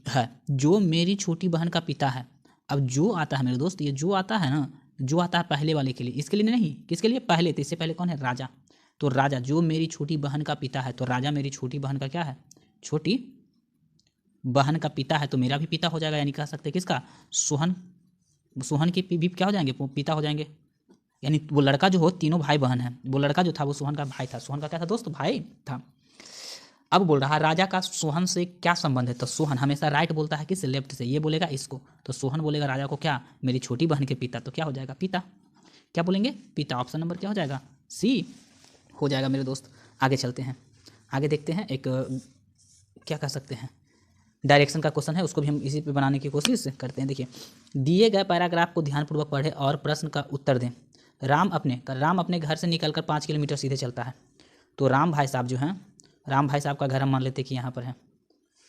है। जो मेरी छोटी बहन का पिता है, अब जो आता है मेरे दोस्त, ये जो आता है ना, जो आता है पहले वाले के लिए, इसके लिए नहीं, किसके लिए, पहले, तो इससे पहले कौन है, राजा, तो राजा जो मेरी छोटी बहन का पिता है, तो राजा मेरी छोटी बहन का क्या है, छोटी बहन का पिता है, तो मेरा भी पिता हो जाएगा, यानी कह सकते हैं किसका, सोहन के भी क्या हो जाएंगे, पिता हो जाएंगे, यानी वो लड़का जो हो, तीनों भाई बहन है, वो लड़का जो था वो सोहन का भाई था, सोहन का क्या था दोस्त, भाई था। अब बोल रहा है राजा का सोहन से क्या संबंध है, तो सोहन हमेशा राइट बोलता है, किस लेफ्ट से, ये बोलेगा इसको, तो सोहन बोलेगा राजा को क्या, मेरी छोटी बहन के पिता, तो क्या हो जाएगा पिता, क्या बोलेंगे पिता, ऑप्शन नंबर क्या हो जाएगा, सी हो जाएगा मेरे दोस्त। आगे चलते हैं, आगे देखते हैं, एक क्या कह सकते हैं डायरेक्शन का क्वेश्चन है, उसको भी हम इसी पे बनाने की कोशिश करते हैं। देखिए, दिए गए पैराग्राफ को ध्यानपूर्वक पढ़ें और प्रश्न का उत्तर दें। राम अपने घर से निकलकर 5 किलोमीटर सीधे चलता है, तो राम भाई साहब जो हैं, राम भाई साहब का घर हम मान लेते हैं कि यहाँ पर है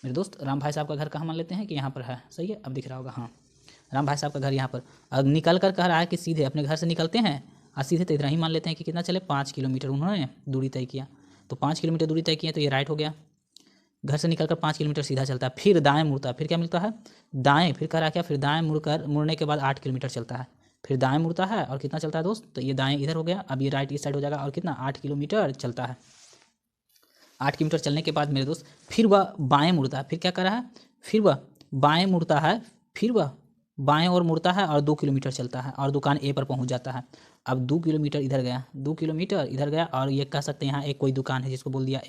मेरे दोस्त, राम भाई साहब का घर कहाँ मान लेते हैं कि यहाँ पर है, सही है, अब दिख रहा होगा, हाँ राम भाई साहब का घर यहाँ पर। अब निकल कर कह रहा है कि सीधे अपने घर से निकलते हैं और सीधे तो इतना ही मान लेते हैं कि कितना चले, 5 किलोमीटर उन्होंने दूरी तय किया, तो 5 किलोमीटर दूरी तय किया तो ये राइट हो गया, घर से निकलकर 5 किलोमीटर सीधा चलता है, फिर दाएं मुड़ता है, फिर क्या मिलता है दाएं, फिर कह रहा क्या, फिर दाएं मुड़ने के बाद 8 किलोमीटर चलता है, फिर दाएं मुड़ता है और कितना चलता है दोस्त, तो ये दाएं इधर हो गया, अब ये राइट इस साइड हो जाएगा और कितना 8 किलोमीटर चलता है। 8 किलोमीटर चलने के बाद मेरे दोस्त फिर वह बाएं मुड़ता है, फिर क्या कर रहा है, फिर वह बाएं मुड़ता है, फिर वह बाएं और मुड़ता है और 2 किलोमीटर चलता है और दुकान ए पर पहुंच जाता है। अब 2 किलोमीटर इधर गया, 2 किलोमीटर इधर गया और ये कह सकते हैं यहाँ एक कोई दुकान है जिसको बोल दिया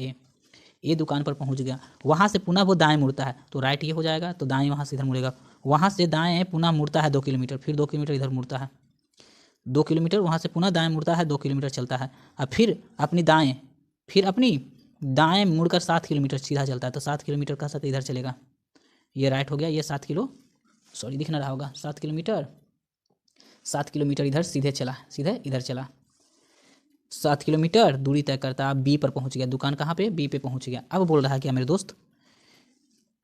ए दुकान पर पहुंच गया, वहाँ से पुनः वो दाएं मुड़ता है, तो राइट ये हो जाएगा, तो दाएं वहाँ से इधर मुड़ेगा, वहाँ से दाएं पुनः मुड़ता है 2 किलोमीटर, फिर 2 किलोमीटर इधर मुड़ता है, 2 किलोमीटर वहाँ से पुनः दाएं मुड़ता है, 2 किलोमीटर चलता है, अब फिर अपनी दाएं मुड़कर 7 किलोमीटर सीधा चलता है, तो 7 किलोमीटर कह सकते इधर चलेगा, ये राइट हो गया, ये 7 दिख ना रहा होगा, 7 किलोमीटर इधर सीधे चला, सीधे इधर चला, 7 किलोमीटर दूरी तय करता, बी पर पहुंच गया, दुकान कहाँ पे, बी पे पहुंच गया। अब बोल रहा है क्या मेरे दोस्त,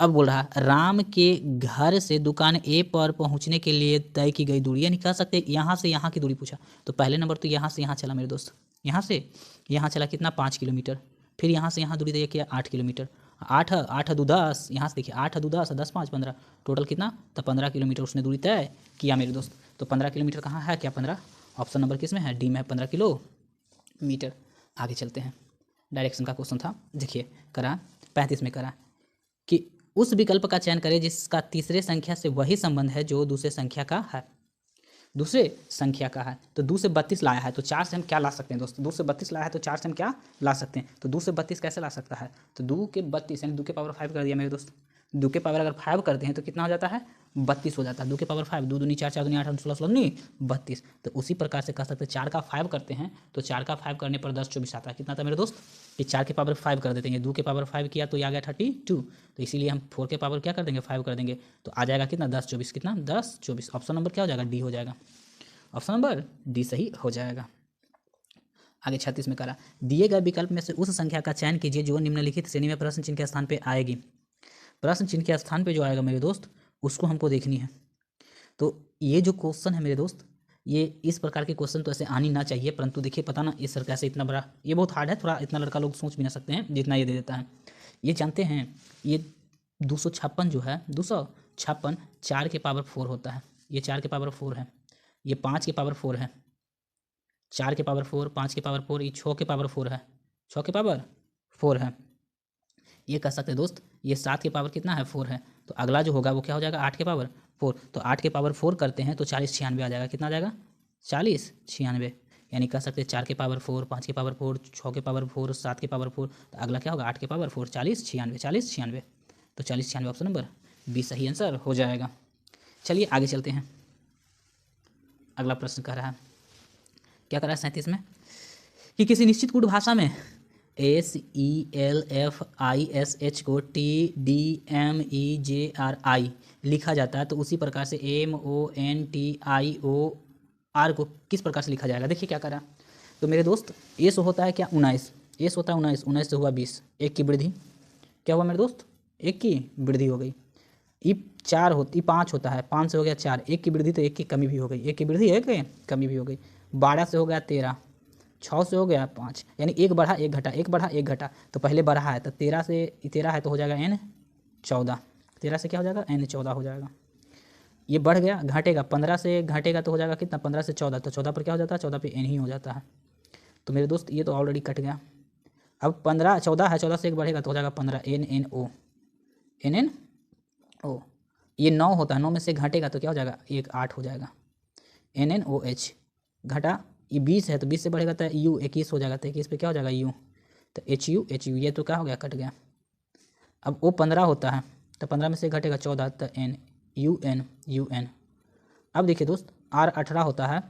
अब बोल रहा है राम के घर से दुकान ए पर पहुंचने के लिए तय की गई दूरी, यानी कह सकते हैं यहाँ से यहाँ की दूरी पूछा, तो पहले नंबर तो यहाँ से यहाँ चला मेरे दोस्त, यहाँ से यहाँ चला कितना 5 किलोमीटर, फिर यहाँ से यहाँ दूरी तय किया 8 किलोमीटर, 8 2 10, यहाँ से देखिए 8 2 10 10 5 15, टोटल कितना, तो 15 किलोमीटर उसने दूरी तय किया मेरे दोस्त। तो 15 किलोमीटर कहाँ है, क्या 15, ऑप्शन नंबर किस में है, डी में है, 15 किलोमीटर। आगे चलते हैं, डायरेक्शन का क्वेश्चन था, देखिए करा 35 में करा कि उस विकल्प का चयन करें जिसका तीसरे संख्या से वही संबंध है जो दूसरे संख्या का है, तो 2 से 32 लाया है, तो 4 से हम क्या ला सकते हैं दोस्त, 2 से 32 लाया है तो 4 से हम क्या ला सकते हैं, तो 2 से 32 कैसे ला सकता है, तो 2 के 32 यानी 2 के पावर 5 कर दिया मेरे दोस्त, 2 के पावर अगर 5 करते हैं तो कितना हो जाता है 32 हो जाता है, 2 के पावर 5, 2 दूनी 4, 4 दूनी 8, 16 16 दूनी 32, तो उसी प्रकार से कह सकते हैं 4 का 5 करते हैं तो 4 का 5 करने पर 10 24 आता है, कितना था मेरे दोस्त, कि 4 के पावर 5 कर देते हैं, 2 के पावर 5 किया तो ये आ गया 32, तो इसीलिए हम 4 के पावर क्या कर देंगे 5 कर देंगे, तो आ जाएगा कितना 10 24, कितना 10 24, ऑप्शन नंबर क्या हो जाएगा, डी हो जाएगा, ऑप्शन नंबर डी सही हो जाएगा। आगे 36 में करा दिए गए विकल्प में से उस संख्या का चयन कीजिए जो निम्नलिखित श्रेणी में प्रश्न चिन्ह के स्थान पे आएगी, प्रश्न चिन्ह के स्थान पे जो आएगा मेरे दोस्त उसको हमको देखनी है। तो ये जो क्वेश्चन है मेरे दोस्त, ये इस प्रकार के क्वेश्चन तो ऐसे आनी ना चाहिए, परंतु देखिए पता ना इस सर कैसे इतना बड़ा, ये बहुत हार्ड है थोड़ा, इतना लड़का लोग सोच भी ना सकते हैं जितना ये दे देता है। ये जानते हैं ये 256 जो है 256 4 के पावर 4 होता है। ये 4 के पावर 4 है, ये 5 के पावर 4 है, 4 के पावर 4, 5 के पावर 4, ये 6 के पावर 4 है, 6 के पावर 4 है। ये कह सकते हैं दोस्त ये 7 के पावर कितना है 4 है। तो अगला जो होगा वो क्या हो जाएगा 8 के पावर 4। तो 8 के पावर 4 करते हैं तो 40 96 आ जाएगा। कितना आ जाएगा 40 96। यानी कह सकते हैं 4 के पावर 4, 5 के पावर 4, 6 के पावर 4, 7 के पावर 4। तो अगला क्या होगा 8 के पावर 4, 40 96, 40 96। तो 40 96 ऑप्शन नंबर बी सही आंसर हो जाएगा। चलिए आगे चलते हैं। अगला प्रश्न कह रहा है, क्या कर रहा है 37 में, कि किसी निश्चित कूट भाषा में SELFISH को TDMEJRI लिखा जाता है तो उसी प्रकार से MONTIOR को किस प्रकार से लिखा जाएगा। देखिए क्या करा। तो मेरे दोस्त एस होता है क्या 19, एस होता है 19, 19 से हुआ 20, एक की वृद्धि क्या हुआ मेरे दोस्त, एक की वृद्धि हो गई। ई 4 होती 5 होता है, 5 से हो गया 4, एक की वृद्धि तो एक की कमी भी हो गई, एक की वृद्धि एक कमी भी हो गई। 12 से हो गया 13, 6 से हो गया 5, यानी एक बढ़ा एक घटा, एक बढ़ा एक घटा। तो पहले बढ़ा है तो 13 से 13 है तो हो जाएगा N 14, 13 से क्या हो जाएगा N 14 हो जाएगा। ये बढ़ गया घटेगा, 15 से घटेगा तो हो जाएगा कितना 15 से 14, तो 14 पर क्या हो जाता है 14 पे N ही हो जाता है। तो मेरे दोस्त ये तो ऑलरेडी कट गया। अब 15 14 है, 14 से एक बढ़ेगा तो हो जाएगा 15 NNO, NNO। ये 9 होता है, 9 में से घटेगा तो क्या हो जाएगा 1 8 हो जाएगा NNOH। घटा ये 20 है तो 20 से बढ़ेगा तो U 21 हो जाएगा, तो 21 पे क्या हो जाएगा U, तो HU ये तो क्या हो गया कट गया। अब O 15 होता है तो 15 में से घटेगा 14 तो N UN। अब देखिए दोस्त R 18 होता है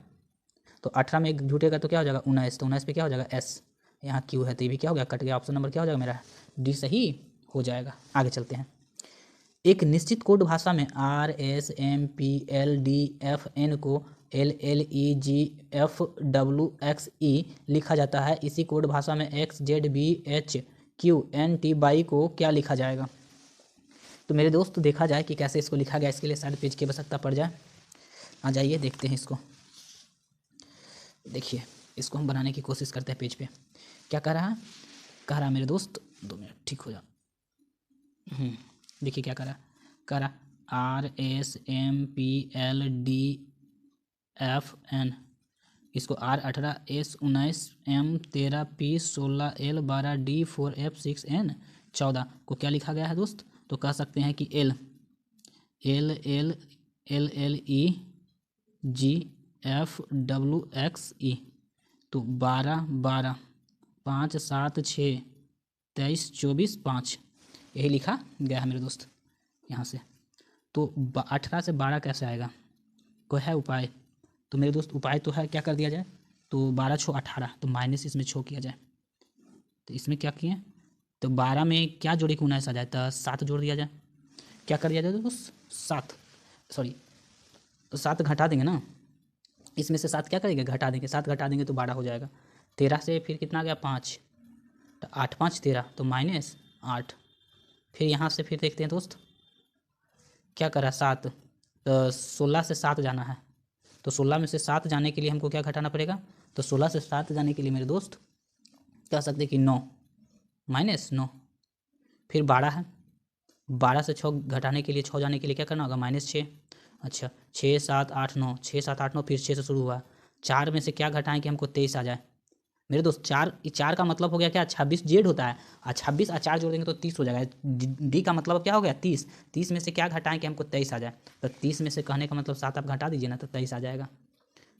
तो 18 में एक झूठेगा तो क्या हो जाएगा 19, तो 19 पे क्या हो जाएगा S, यहाँ Q है तो ये भी क्या हो गया कट गया। ऑप्शन नंबर क्या हो जाएगा मेरा D सही हो जाएगा। आगे चलते हैं। एक निश्चित कोड भाषा में RSMPLDFN को LLEGFWXE लिखा जाता है, इसी कोड भाषा में XZBHQNTY को क्या लिखा जाएगा। तो मेरे दोस्त देखा जाए कि कैसे इसको लिखा गया, इसके लिए शायद पेज की आवश्यकता पड़ जाए। आ जाइए देखते हैं इसको। देखिए इसको हम बनाने की कोशिश करते हैं। पेज पे क्या कह रहा है, कह रहा मेरे दोस्त 2 मिनट ठीक हो जा। देखिए क्या करा, RSMPLDFN, इसको R 18 S 19 M 13 P 16 L 12 D 4 F 6 N 14 को क्या लिखा गया है दोस्त। तो कह सकते हैं कि LLEGFWXE। तो 12 12 5 7 6 23 24 5 यही लिखा गया है मेरे दोस्त यहाँ से। तो 18 से 12 कैसे आएगा, कोई है उपाय। तो मेरे दोस्त उपाय तो है, क्या कर दिया जाए, तो 12 6 18, तो माइनस इसमें 6 किया जाए। तो इसमें क्या किए, तो 12 में क्या जोड़े कि 19 आ जाए तो 7 जोड़ दिया जाए। क्या कर दिया जाए दोस्त 7 तो 7 घटा देंगे ना, इसमें से 7 क्या करेंगे घटा देंगे, 7 घटा देंगे तो 12 हो जाएगा। 13 से फिर कितना गया 5, तो 8 5 13 तो माइनस 8। फिर यहाँ से फिर देखते हैं दोस्त क्या करा 7, तो 16 से 7 जाना है, तो 16 में से 7 जाने के लिए हमको क्या घटाना पड़ेगा, तो 16 से 7 जाने के लिए मेरे दोस्त कह सकते कि 9 माइनस 9। फिर 12 है, 12 से 6 घटाने के लिए 6 जाने के लिए क्या करना होगा माइनस 6। अच्छा 6 7 8 9, 6 7 8 9 फिर 6 से शुरू हुआ। 4 में से क्या घटाएं कि हमको 23 आ जाए मेरे दोस्त। 4 का मतलब हो गया क्या 26 जेड होता है, और 26 और 4 जोड़ देंगे तो 30 हो जाएगा। डी का मतलब क्या हो गया 30, 30 में से क्या घटाएं कि हमको 23 आ जाए। तो 30 में से कहने का मतलब 7 आप घटा दीजिए ना तो 23 आ जाएगा।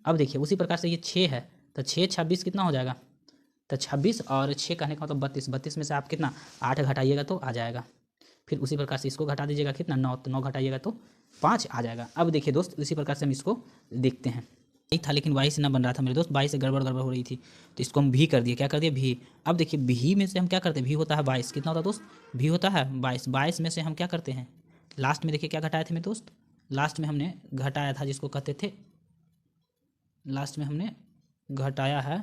अब देखिए उसी प्रकार से ये 6 है तो 6 26 कितना हो जाएगा, तो 26 और 6 कहने का मतलब 32, 32 में से आप कितना 8 घटाइएगा तो आ जाएगा। फिर उसी प्रकार से इसको घटा दीजिएगा कितना 9, तो 9 घटाइएगा तो 5 आ जाएगा। अब देखिए दोस्त इसी प्रकार से हम इसको देखते हैं। यही था लेकिन वाई से ना बन रहा था मेरे दोस्त, वाई से गड़बड़ हो रही थी तो इसको हम भी कर दिए। क्या कर दिए भी। अब देखिए भी में से हम क्या करते हैं, भी होता है 22, कितना होता है दोस्त भी होता है 22, 22 में से हम क्या करते हैं लास्ट में देखिए क्या घटाए थे मेरे दोस्त, लास्ट में हमने घटाया था जिसको कहते थे, लास्ट में हमने घटाया है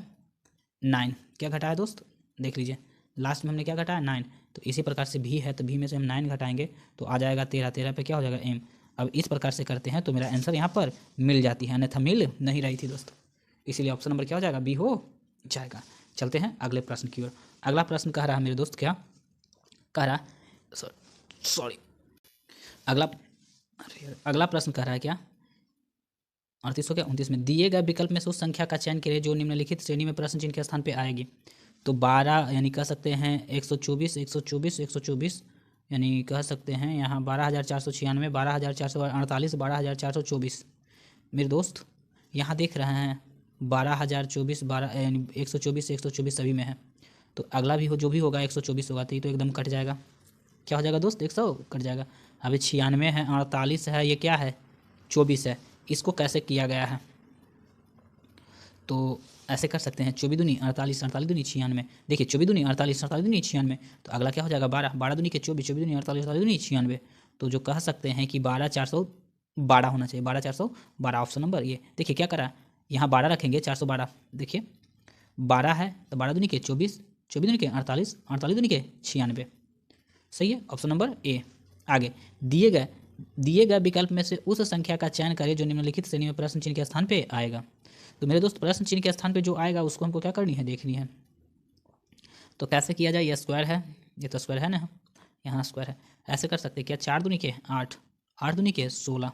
9। क्या घटाया दोस्त देख लीजिए, लास्ट में हमने क्या घटाया 9। तो इसी प्रकार से भी है तो भी में से हम 9 घटाएंगे तो आ जाएगा 13, 13 पे क्या हो जाएगा M। अब इस प्रकार से करते हैं तो मेरा आंसर यहाँ पर मिल जाती है, अन्यथा मिल नहीं रही थी दोस्त, इसीलिए ऑप्शन नंबर क्या हो जाएगा बी हो जाएगा। चलते हैं अगले प्रश्न की ओर। अगला प्रश्न कह रहा है मेरे दोस्त क्या, कह रहा सॉरी अगला प्रश्न कह रहा है क्या 38 हो गया 29 में दिए गए विकल्प में से उस संख्या का चयन करें जो निम्नलिखित श्रेणी में प्रश्न चिन्ह के स्थान पे आएगी। तो 12 यानी कह सकते हैं 124 124 124 यानी कह सकते हैं यहाँ 12,496 12,448 12,424। मेरे दोस्त यहाँ देख रहे हैं 12,024 12 यानी 124 124 सभी में है। तो अगला भी हो जो भी होगा 124 होगा तो ये तो एकदम कट जाएगा। क्या हो जाएगा दोस्त 100 कट जाएगा। अभी 96 है 48 है ये क्या है 24 है। इसको कैसे किया गया है तो ऐसे कर सकते हैं 24 दूनी 48 48 दूनी 96। देखिए 24 दूनी 48 48 दूनी 96 तो अगला क्या हो जाएगा 12 12 दूनी के 24 24 दूनी 48 48 दूनी 96। तो जो कह सकते हैं कि 12,412 होना चाहिए 12,412 ऑप्शन नंबर ये। देखिए क्या करा यहाँ 12 रखेंगे 412 देखिए 12 है तो 12 दूनी के 24 24 दूनी के 48 48 दूनी के 96 सही है ऑप्शन नंबर ए। आगे दिए गए विकल्प में से उस संख्या का चयन करें जो निम्नलिखित श्रेणी में प्रश्न चिन्ह के स्थान पे आएगा। तो मेरे दोस्त प्रश्न चिन्ह के स्थान पे जो आएगा उसको हमको क्या करनी है देखनी है। तो कैसे किया जाए ये स्क्वायर है ये तो स्क्वायर है ना यहाँ स्क्वायर है। ऐसे कर सकते हैं क्या 4 दूनी के 8 8 दूनी के 16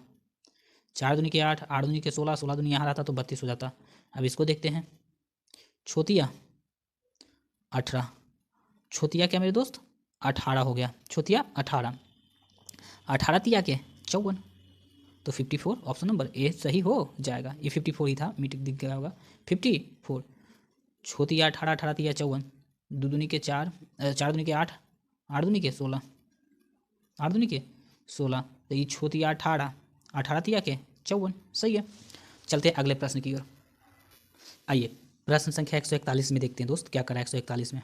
4 दूनी के 8 8 दूनी के 16 16 दूनी यहाँ रहता तो 32 हो जाता। अब इसको देखते हैं छोतिया 18 छोतिया क्या मेरे दोस्त 18 हो गया छोतिया 18 18 तिया के 54 तो 54 ऑप्शन नंबर ए सही हो जाएगा। ये 54 ही था मीटिंग दिख गया होगा 54 छोतिया 18 18 तिया 54 दो दूनी के 4 4 दूनी के 8 8 दूनी के 16 8 दूनी के 16 तो ये छोतिया 18 18 तिया के 54 सही है। चलते हैं अगले प्रश्न की ओर। आइए प्रश्न संख्या 141 में देखते हैं दोस्त क्या करा 141 में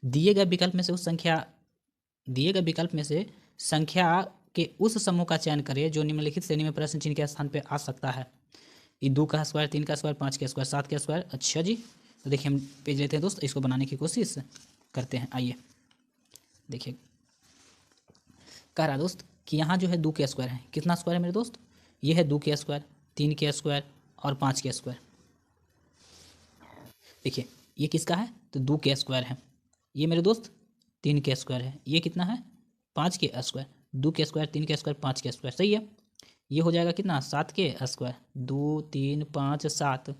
दिए गए विकल्प में से संख्या के उस समूह का चयन करें जो निम्नलिखित श्रेणी में प्रश्न चिन्ह के स्थान पे आ सकता है। ये 2 का स्क्वायर 3 का स्क्वायर 5 का स्क्वायर 7 का स्क्वायर। अच्छा जी तो देखिए हम पेज लेते हैं दोस्त इसको बनाने की कोशिश करते हैं। आइए देखिए कह रहा दोस्त कि यहाँ जो है 2 के स्क्वायर है कितना स्क्वायर है मेरे दोस्त ये है 2 के स्क्वायर 3 के स्क्वायर और 5 के स्क्वायर। देखिए ये किसका है तो 2 के स्क्वायर है ये मेरे दोस्त 3 के स्क्वायर है ये कितना है 5 के स्क्वायर 2 के स्क्वायर 3 के स्क्वायर 5 के स्क्वायर सही है। ये हो जाएगा कितना 7 के स्क्वायर 2 3 5 7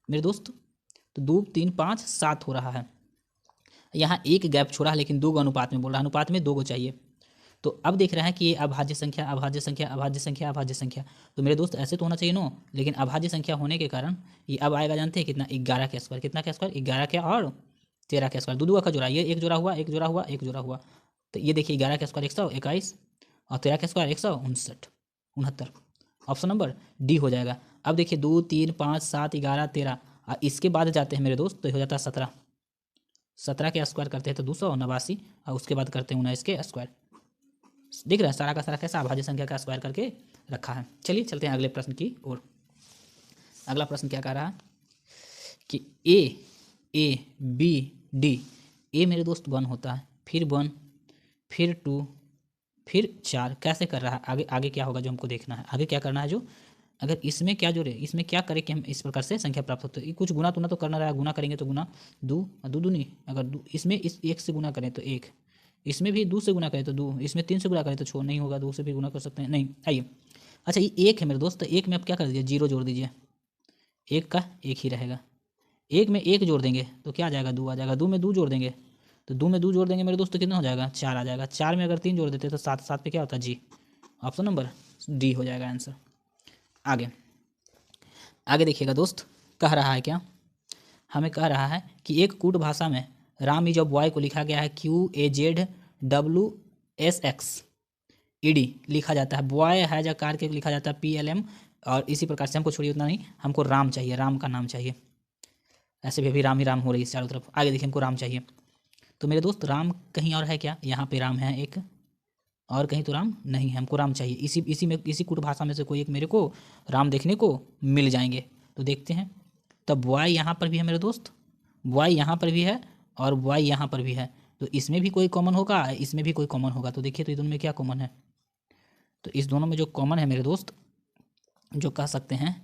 मेरे दोस्त तो 2 3 5 7 हो रहा है। यहाँ एक गैप छोड़ा है लेकिन 2 अनुपात में बोल रहा है अनुपात में 2 चाहिए। तो अब देख रहे हैं कि ये अभाज्य संख्या अभाज्य संख्या अभाज्य संख्या अभाज्य संख्या। तो मेरे दोस्त ऐसे तो होना चाहिए नो लेकिन अभाज्य संख्या होने के कारण ये अब आएगा जानते हैं कितना 11 के स्क्वायर कितना के स्क्वायर 11 के और 13 के स्क्वायर 2 का जोड़ा ये एक जोड़ा हुआ एक जोड़ा हुआ एक जोड़ा हुआ। तो ये देखिए 11 के स्क्वायर 121 और 13 के स्क्वायर 169 ऑप्शन नंबर डी हो जाएगा। अब देखिए 2 3 5 7 11 13 और इसके बाद जाते हैं मेरे दोस्त तो हो जाता है 17 के स्क्वायर करते हैं तो 289 और उसके बाद करते हैं 19 के स्क्वायर। देख रहे हैं सारा का सारा कैसा अभाज्य संख्या का स्क्वायर करके रखा है। चलिए चलते हैं अगले प्रश्न की ओर। अगला प्रश्न क्या कह रहा है कि ए बी डी ए मेरे दोस्त 1 होता है फिर 1 फिर 2 फिर 4 कैसे कर रहा है आगे आगे क्या होगा जो हमको देखना है। आगे क्या करना है जो अगर इसमें क्या जोड़े इसमें क्या करें कि हम इस प्रकार से संख्या प्राप्त होती है। कुछ गुना तुना तो करना रहा गुना करेंगे तो गुना 2 दूनी अगर इसमें इस 1 से गुना करें तो 1 इसमें भी 2 से गुना करें तो 2 इसमें 3 से गुना करें तो छोड़ नहीं होगा 2 से भी गुना कर सकते हैं नहीं। आइए अच्छा ये 1 है मेरे दोस्त तो 1 में आप क्या कर दीजिए 0 जोड़ दीजिए 1 का 1 ही रहेगा 1 में 1 जोड़ देंगे तो क्या आ जाएगा 2 आ जाएगा 2 में 2 जोड़ देंगे तो 2 में 2 जोड़ देंगे मेरे दोस्त तो कितना हो जाएगा 4 आ जाएगा 4 में अगर 3 जोड़ देते तो 7 7 पे क्या होता है जी ऑप्शन नंबर डी हो जाएगा आंसर। आगे देखिएगा दोस्त कह रहा है क्या हमें कह रहा है कि एक कूट भाषा में राम इज ऑफ बॉय को लिखा गया है QAZWSX लिखा जाता है बॉय है जा कार के लिखा जाता है PLM और इसी प्रकार से हमको छोड़िए उतना नहीं हमको राम चाहिए राम का नाम चाहिए। ऐसे भी अभी राम ही राम हो रही है चारों तरफ। आगे देखिए हमको राम चाहिए तो मेरे दोस्त राम कहीं और है क्या यहाँ पे राम है एक और कहीं तो राम नहीं है हमको राम चाहिए इसी कूट भाषा में से कोई एक मेरे को राम देखने को मिल जाएंगे। तो देखते हैं तब बॉय यहाँ पर भी है मेरे दोस्त बॉय यहाँ पर भी है और बॉय यहाँ पर भी है तो इसमें भी कोई कॉमन होगा इसमें भी कोई कॉमन होगा। तो देखिए तो इस दोनों में क्या कॉमन है तो इस दोनों में जो कॉमन है मेरे दोस्त जो कह सकते हैं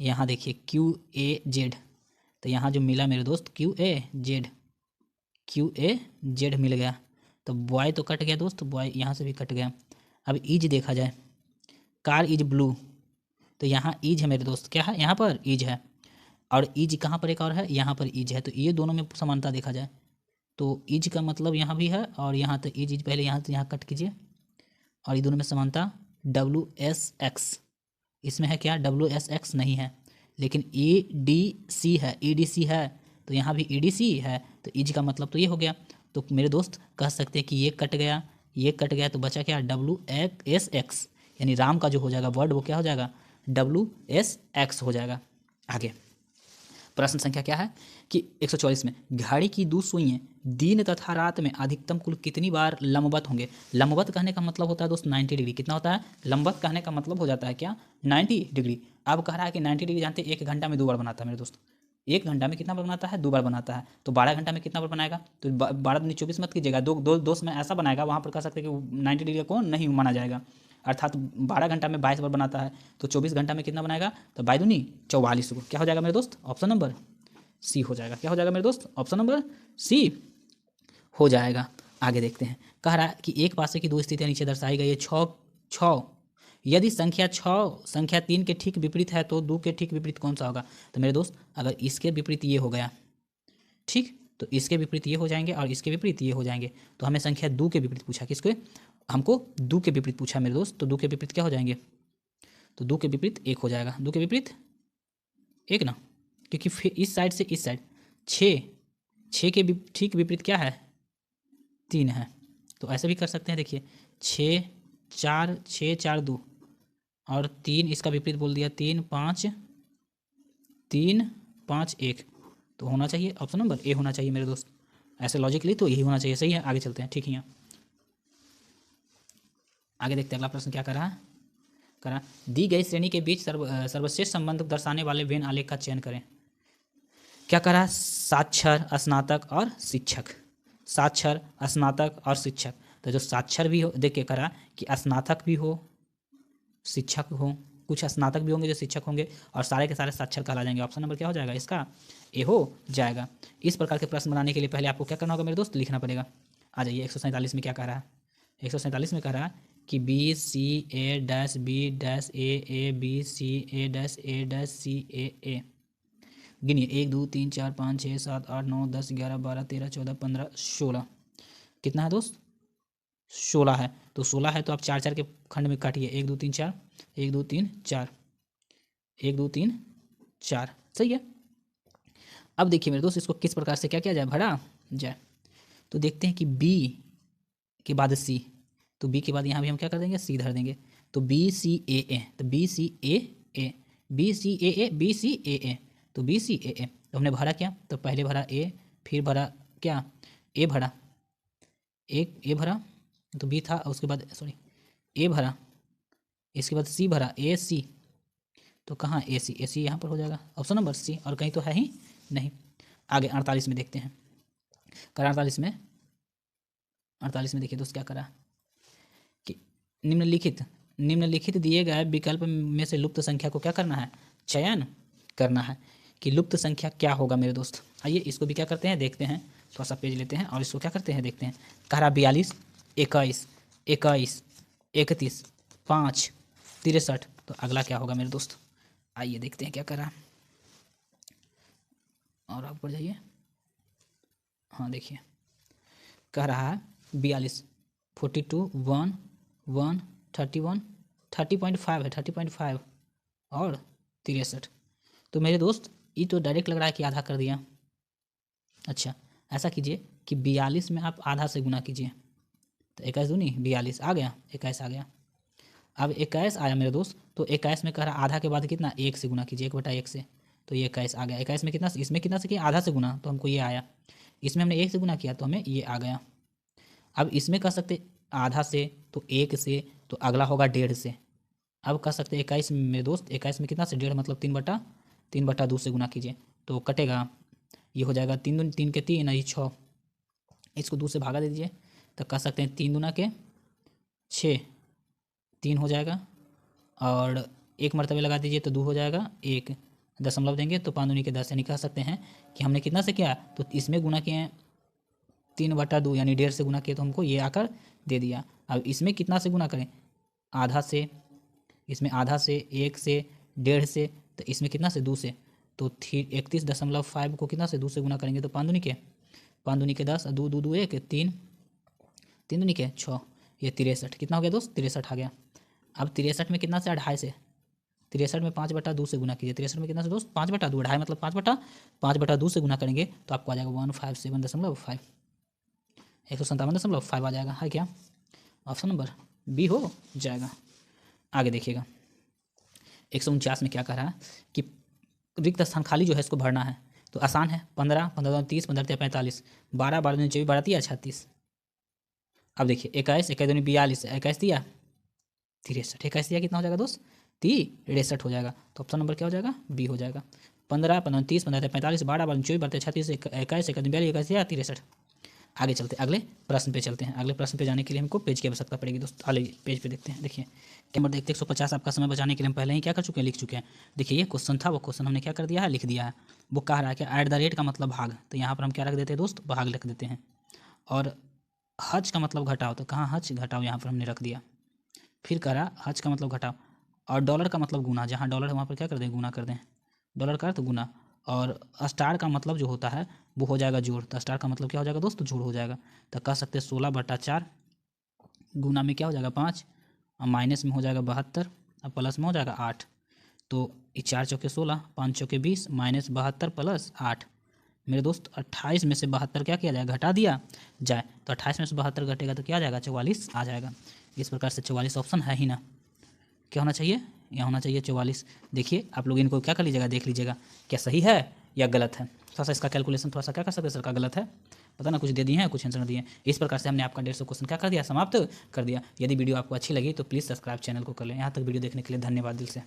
यहाँ देखिए QAZ तो यहाँ जो मिला मेरे दोस्त QAZ मिल गया तो बॉय तो कट गया दोस्त, बॉय यहाँ से भी कट गया। अब इज देखा जाए, कार इज ब्लू, तो यहाँ इज है मेरे दोस्त, क्या है यहाँ पर इज है, और इज कहाँ पर एक और है, यहाँ पर इज है। तो ये दोनों में समानता देखा जाए तो इज का मतलब यहाँ भी है और यहाँ तो इज पहले यहाँ से यहाँ कट कीजिए, और ये दोनों में समानता WSX, इसमें है क्या WSX नहीं है, लेकिन EDC है, EDC है, तो यहाँ भी EDC है, तो इज का मतलब तो ये हो गया। तो मेरे दोस्त कह सकते हैं कि ये कट गया, ये कट गया, तो बचा क्या WSX, यानी राम का जो हो जाएगा वर्ड वो क्या हो जाएगा WSX हो जाएगा। आगे प्रश्न संख्या क्या है कि 144 में घड़ी की 2 सुइयां दिन तथा रात में अधिकतम कुल कितनी बार लंबवत होंगे। लंबवत कहने का मतलब होता है दोस्त 90 डिग्री। कितना होता है लंबवत कहने का मतलब हो जाता है क्या 90 डिग्री। अब कह रहा है कि 90 डिग्री जानते हैं 1 घंटा में 2 बार बनाता है मेरे दोस्त, 1 घंटा में कितना बार बनाता है 2 बार बनाता है, तो 12 घंटा में कितना बार बनाएगा, तो 12 दूनी 24 मत कीजिएगा, दो दोस्त में ऐसा बनाएगा वहाँ पर कह सकते हैं कि 90 डिग्री को नहीं माना जाएगा, अर्थात 12 घंटा में 22 बार बनाता है, तो 24 घंटा में कितना बनाएगा, तो 22 दूनी 44 को क्या हो जाएगा मेरे दोस्त ऑप्शन नंबर सी हो जाएगा। क्या हो जाएगा मेरे दोस्त ऑप्शन नंबर सी हो जाएगा। आगे देखते हैं, कह रहा है कि एक पासे की 2 स्थितियां नीचे दर्शाई गई है। 6 यदि संख्या 6 संख्या 3 के ठीक विपरीत है तो 2 के ठीक विपरीत कौन सा होगा। तो मेरे दोस्त अगर इसके विपरीत ये हो गया ठीक, तो इसके विपरीत ये हो जाएंगे और इसके विपरीत ये हो जाएंगे, तो हमें संख्या 2 के विपरीत पूछा, किसके हमको 2 के विपरीत पूछा मेरे दोस्त, तो 2 के विपरीत क्या हो जाएंगे, तो 2 के विपरीत 1 हो जाएगा, 2 के विपरीत 1 ना, क्योंकि फिर इस साइड से इस साइड 6 के ठीक विपरीत क्या है 3 है, तो ऐसे भी कर सकते हैं। देखिए 6 4 2 और 3 इसका विपरीत बोल दिया 3 5 1, तो होना चाहिए ऑप्शन नंबर ए होना चाहिए मेरे दोस्त, ऐसे लॉजिकली तो यही होना चाहिए। सही है, आगे चलते हैं। ठीक है, आगे देखते हैं अगला प्रश्न क्या कर रहा है। करा दी गई श्रेणी के बीच सर्वश्रेष्ठ संबंध दर्शाने वाले वेन आलेख का चयन करें। क्या करा साक्षर स्नातक और शिक्षक, साक्षर स्नातक और शिक्षक, तो जो साक्षर भी हो देख के करा कि स्नातक भी हो शिक्षक हो, कुछ स्नातक भी होंगे जो शिक्षक होंगे और सारे के सारे साक्षर कहला जाएंगे। ऑप्शन नंबर क्या हो जाएगा इसका ए हो जाएगा। इस प्रकार के प्रश्न बनाने के लिए पहले आपको क्या करना होगा मेरे दोस्त लिखना पड़ेगा। आ जाइए 147 में क्या कह रहा है, 147 में कह रहा है कि BCA-BA-BCA-A-C-A-A गिनिए 1 2 3 4 5 6 7 8 9 10 11 12 13 14 15 16 कितना है दोस्त 16 है, तो 16 है तो आप 4 4 के खंड में काटिए 1 2 3 4 1 2 3 4 1 2 3 4 सही है। अब देखिए मेरे दोस्त इसको किस प्रकार से क्या किया जाए भरा जाए, तो देखते हैं कि B के बाद C, तो B के बाद यहाँ भी हम क्या कर देंगे C धर देंगे, तो BCAA, तो BCAA BCAA BCAA, तो BCAA, तो हमने भरा क्या, तो पहले भरा A, फिर भरा क्या A भरा, एक A भरा तो B था, उसके बाद सॉरी A भरा, इसके बाद C भरा AC, तो कहाँ AC यहाँ पर हो जाएगा ऑप्शन नंबर C, और कहीं तो है ही नहीं। आगे 48 में देखते हैं, कर 48 में देखिए दोस्त क्या करा कि निम्नलिखित दिए गए विकल्प में से लुप्त संख्या को क्या करना है चयन करना है, कि लुप्त संख्या क्या होगा मेरे दोस्त। आइए इसको भी क्या करते हैं देखते हैं, थोड़ा सा पेज लेते हैं और इसको क्या करते हैं देखते हैं। कह रहा 42 21 21 31 5 63, तो अगला क्या होगा मेरे दोस्त, आइए देखते हैं क्या कर रहा है। और आप ऊपर जाइए, हाँ देखिए कह रहा है 42 42 1 1 31 30.5 है 30.5 और 63, तो मेरे दोस्त ये तो डायरेक्ट लग रहा है कि आधा कर दिया। अच्छा ऐसा कीजिए कि 42 में आप आधा से गुना कीजिए, तो 21 दूनी 42 आ गया, 21 आ गया। अब 21 आया मेरे दोस्त, तो 21 में कह रहा आधा के बाद कितना 1 से गुना कीजिए, 1/1 से, तो ये 21 आ गया। 21 में कितना, इसमें कितना से किया आधा से गुना, तो हमको ये आया। इसमें हमने 1 से गुना किया तो हमें ये आ गया। अब इसमें कह सकते आधा से, तो 1 से, तो अगला होगा 1.5 से। अब कह सकते 21 में दोस्त 21 में कितना से 1.5 मतलब 3/2 से गुना कीजिए, तो कटेगा ये हो जाएगा 3 दूनी 3 के 3 और ये 6, इसको 2 से भागा दे दीजिए, तो कह सकते हैं 3 दूना के 6 3 हो जाएगा, और 1 मरतबे लगा दीजिए तो 2 हो जाएगा, 1 दशमलव देंगे तो 5 दूनी के 10, यानी कह सकते हैं कि हमने कितना से किया, तो इसमें गुना किए हैं 3/2 यानी 1.5 से गुना किए तो हमको ये आकर दे दिया। अब इसमें कितना से गुना करें, आधा से, इसमें आधा से, 1 से, 1.5 से, तो इसमें कितना से 2 से, तो 31.5 को कितना से 2 से गुना करेंगे तो 5 दूनी के 10, 2 2 2 1 3, 3 दूनी के 6, ये 63, कितना हो गया दोस्त 63 आ गया। अब 63 में कितना से 2.5 से, 63 में 5/2 से गुना कीजिए, 63 में कितना से दोस्त 5/2, 2.5 मतलब 5/2 से गुना करेंगे तो आपको आ जाएगा 157.5, 157.5 आ जाएगा, है क्या, ऑप्शन नंबर बी हो जाएगा। आगे देखिएगा 149 में क्या कह रहा है कि रिक्त स्थान खाली जो है इसको भरना है, तो आसान है, 15 15 30 15 45, 12 12 24 12 दिया 36। अब देखिए 21 21 42, 21 दिया 63, 21 दिया कितना हो जाएगा दोस्त 63 हो जाएगा, तो ऑप्शन नंबर क्या हो जाएगा बी हो जाएगा। 15 15 30 15 45, 12 12 24 12 36, 21 21 42 63। आगे चलते अगले प्रश्न पे चलते हैं। अगले प्रश्न पे जाने के लिए हमको पेज की आवश्यकता पड़ेगी दोस्त। अगले पेज पे देखते हैं। देखिए नंबर देखते 150 आपका समय बचाने के लिए हम पहले ही क्या कर चुके हैं, लिख चुके हैं। देखिए ये क्वेश्चन था, वो क्वेश्चन हमने क्या कर दिया है, लिख दिया है। वो कह रहा है कि @ का मतलब भाग, तो यहाँ पर हम क्या रख देते हैं दोस्त, भाग लिख देते हैं। और हज का मतलब घटाओ, तो कहाँ हज घटाओ यहाँ पर हमने रख दिया। फिर कह रहा हज का मतलब घटाओ, और डॉलर का मतलब गुना, जहाँ डॉलर है वहाँ पर क्या कर दें, गुना कर दें, डॉलर का तो गुना। और स्टार का मतलब जो होता है वो हो जाएगा जोड़, तो स्टार का मतलब क्या हो जाएगा दोस्त, जोड़ हो जाएगा। तो कह सकते हैं 16/4, गुना में क्या हो जाएगा 5, और माइनस में हो जाएगा 72, और प्लस में हो जाएगा 8। तो 4 चौके 16, 5 चौके 20, माइनस 72 प्लस 8। मेरे दोस्त 28 में से 72 क्या किया जाए, घटा दिया जाए, तो 28 में से 72 घटेगा तो क्या आ जाएगा, 44 आ जाएगा। इस प्रकार से 44 ऑप्शन है ही ना, क्या होना चाहिए, यह होना चाहिए 44। देखिए आप लोग इनको क्या कर लीजिएगा, देख लीजिएगा क्या सही है या गलत है। थोड़ा सा इसका कैलकुलेशन थोड़ा सा क्या कर सकते हैं, सर का गलत है, पता ना, कुछ दे दिए हैं कुछ आंसर दिए हैं। इस प्रकार से हमने आपका 150 क्वेश्चन क्या कर दिया, समाप्त कर दिया। यदि वीडियो आपको अच्छी लगी तो प्लीज़ सब्सक्राइब चैनल को कर लें। यहाँ तक वीडियो देखने के लिए धन्यवाद दिल से।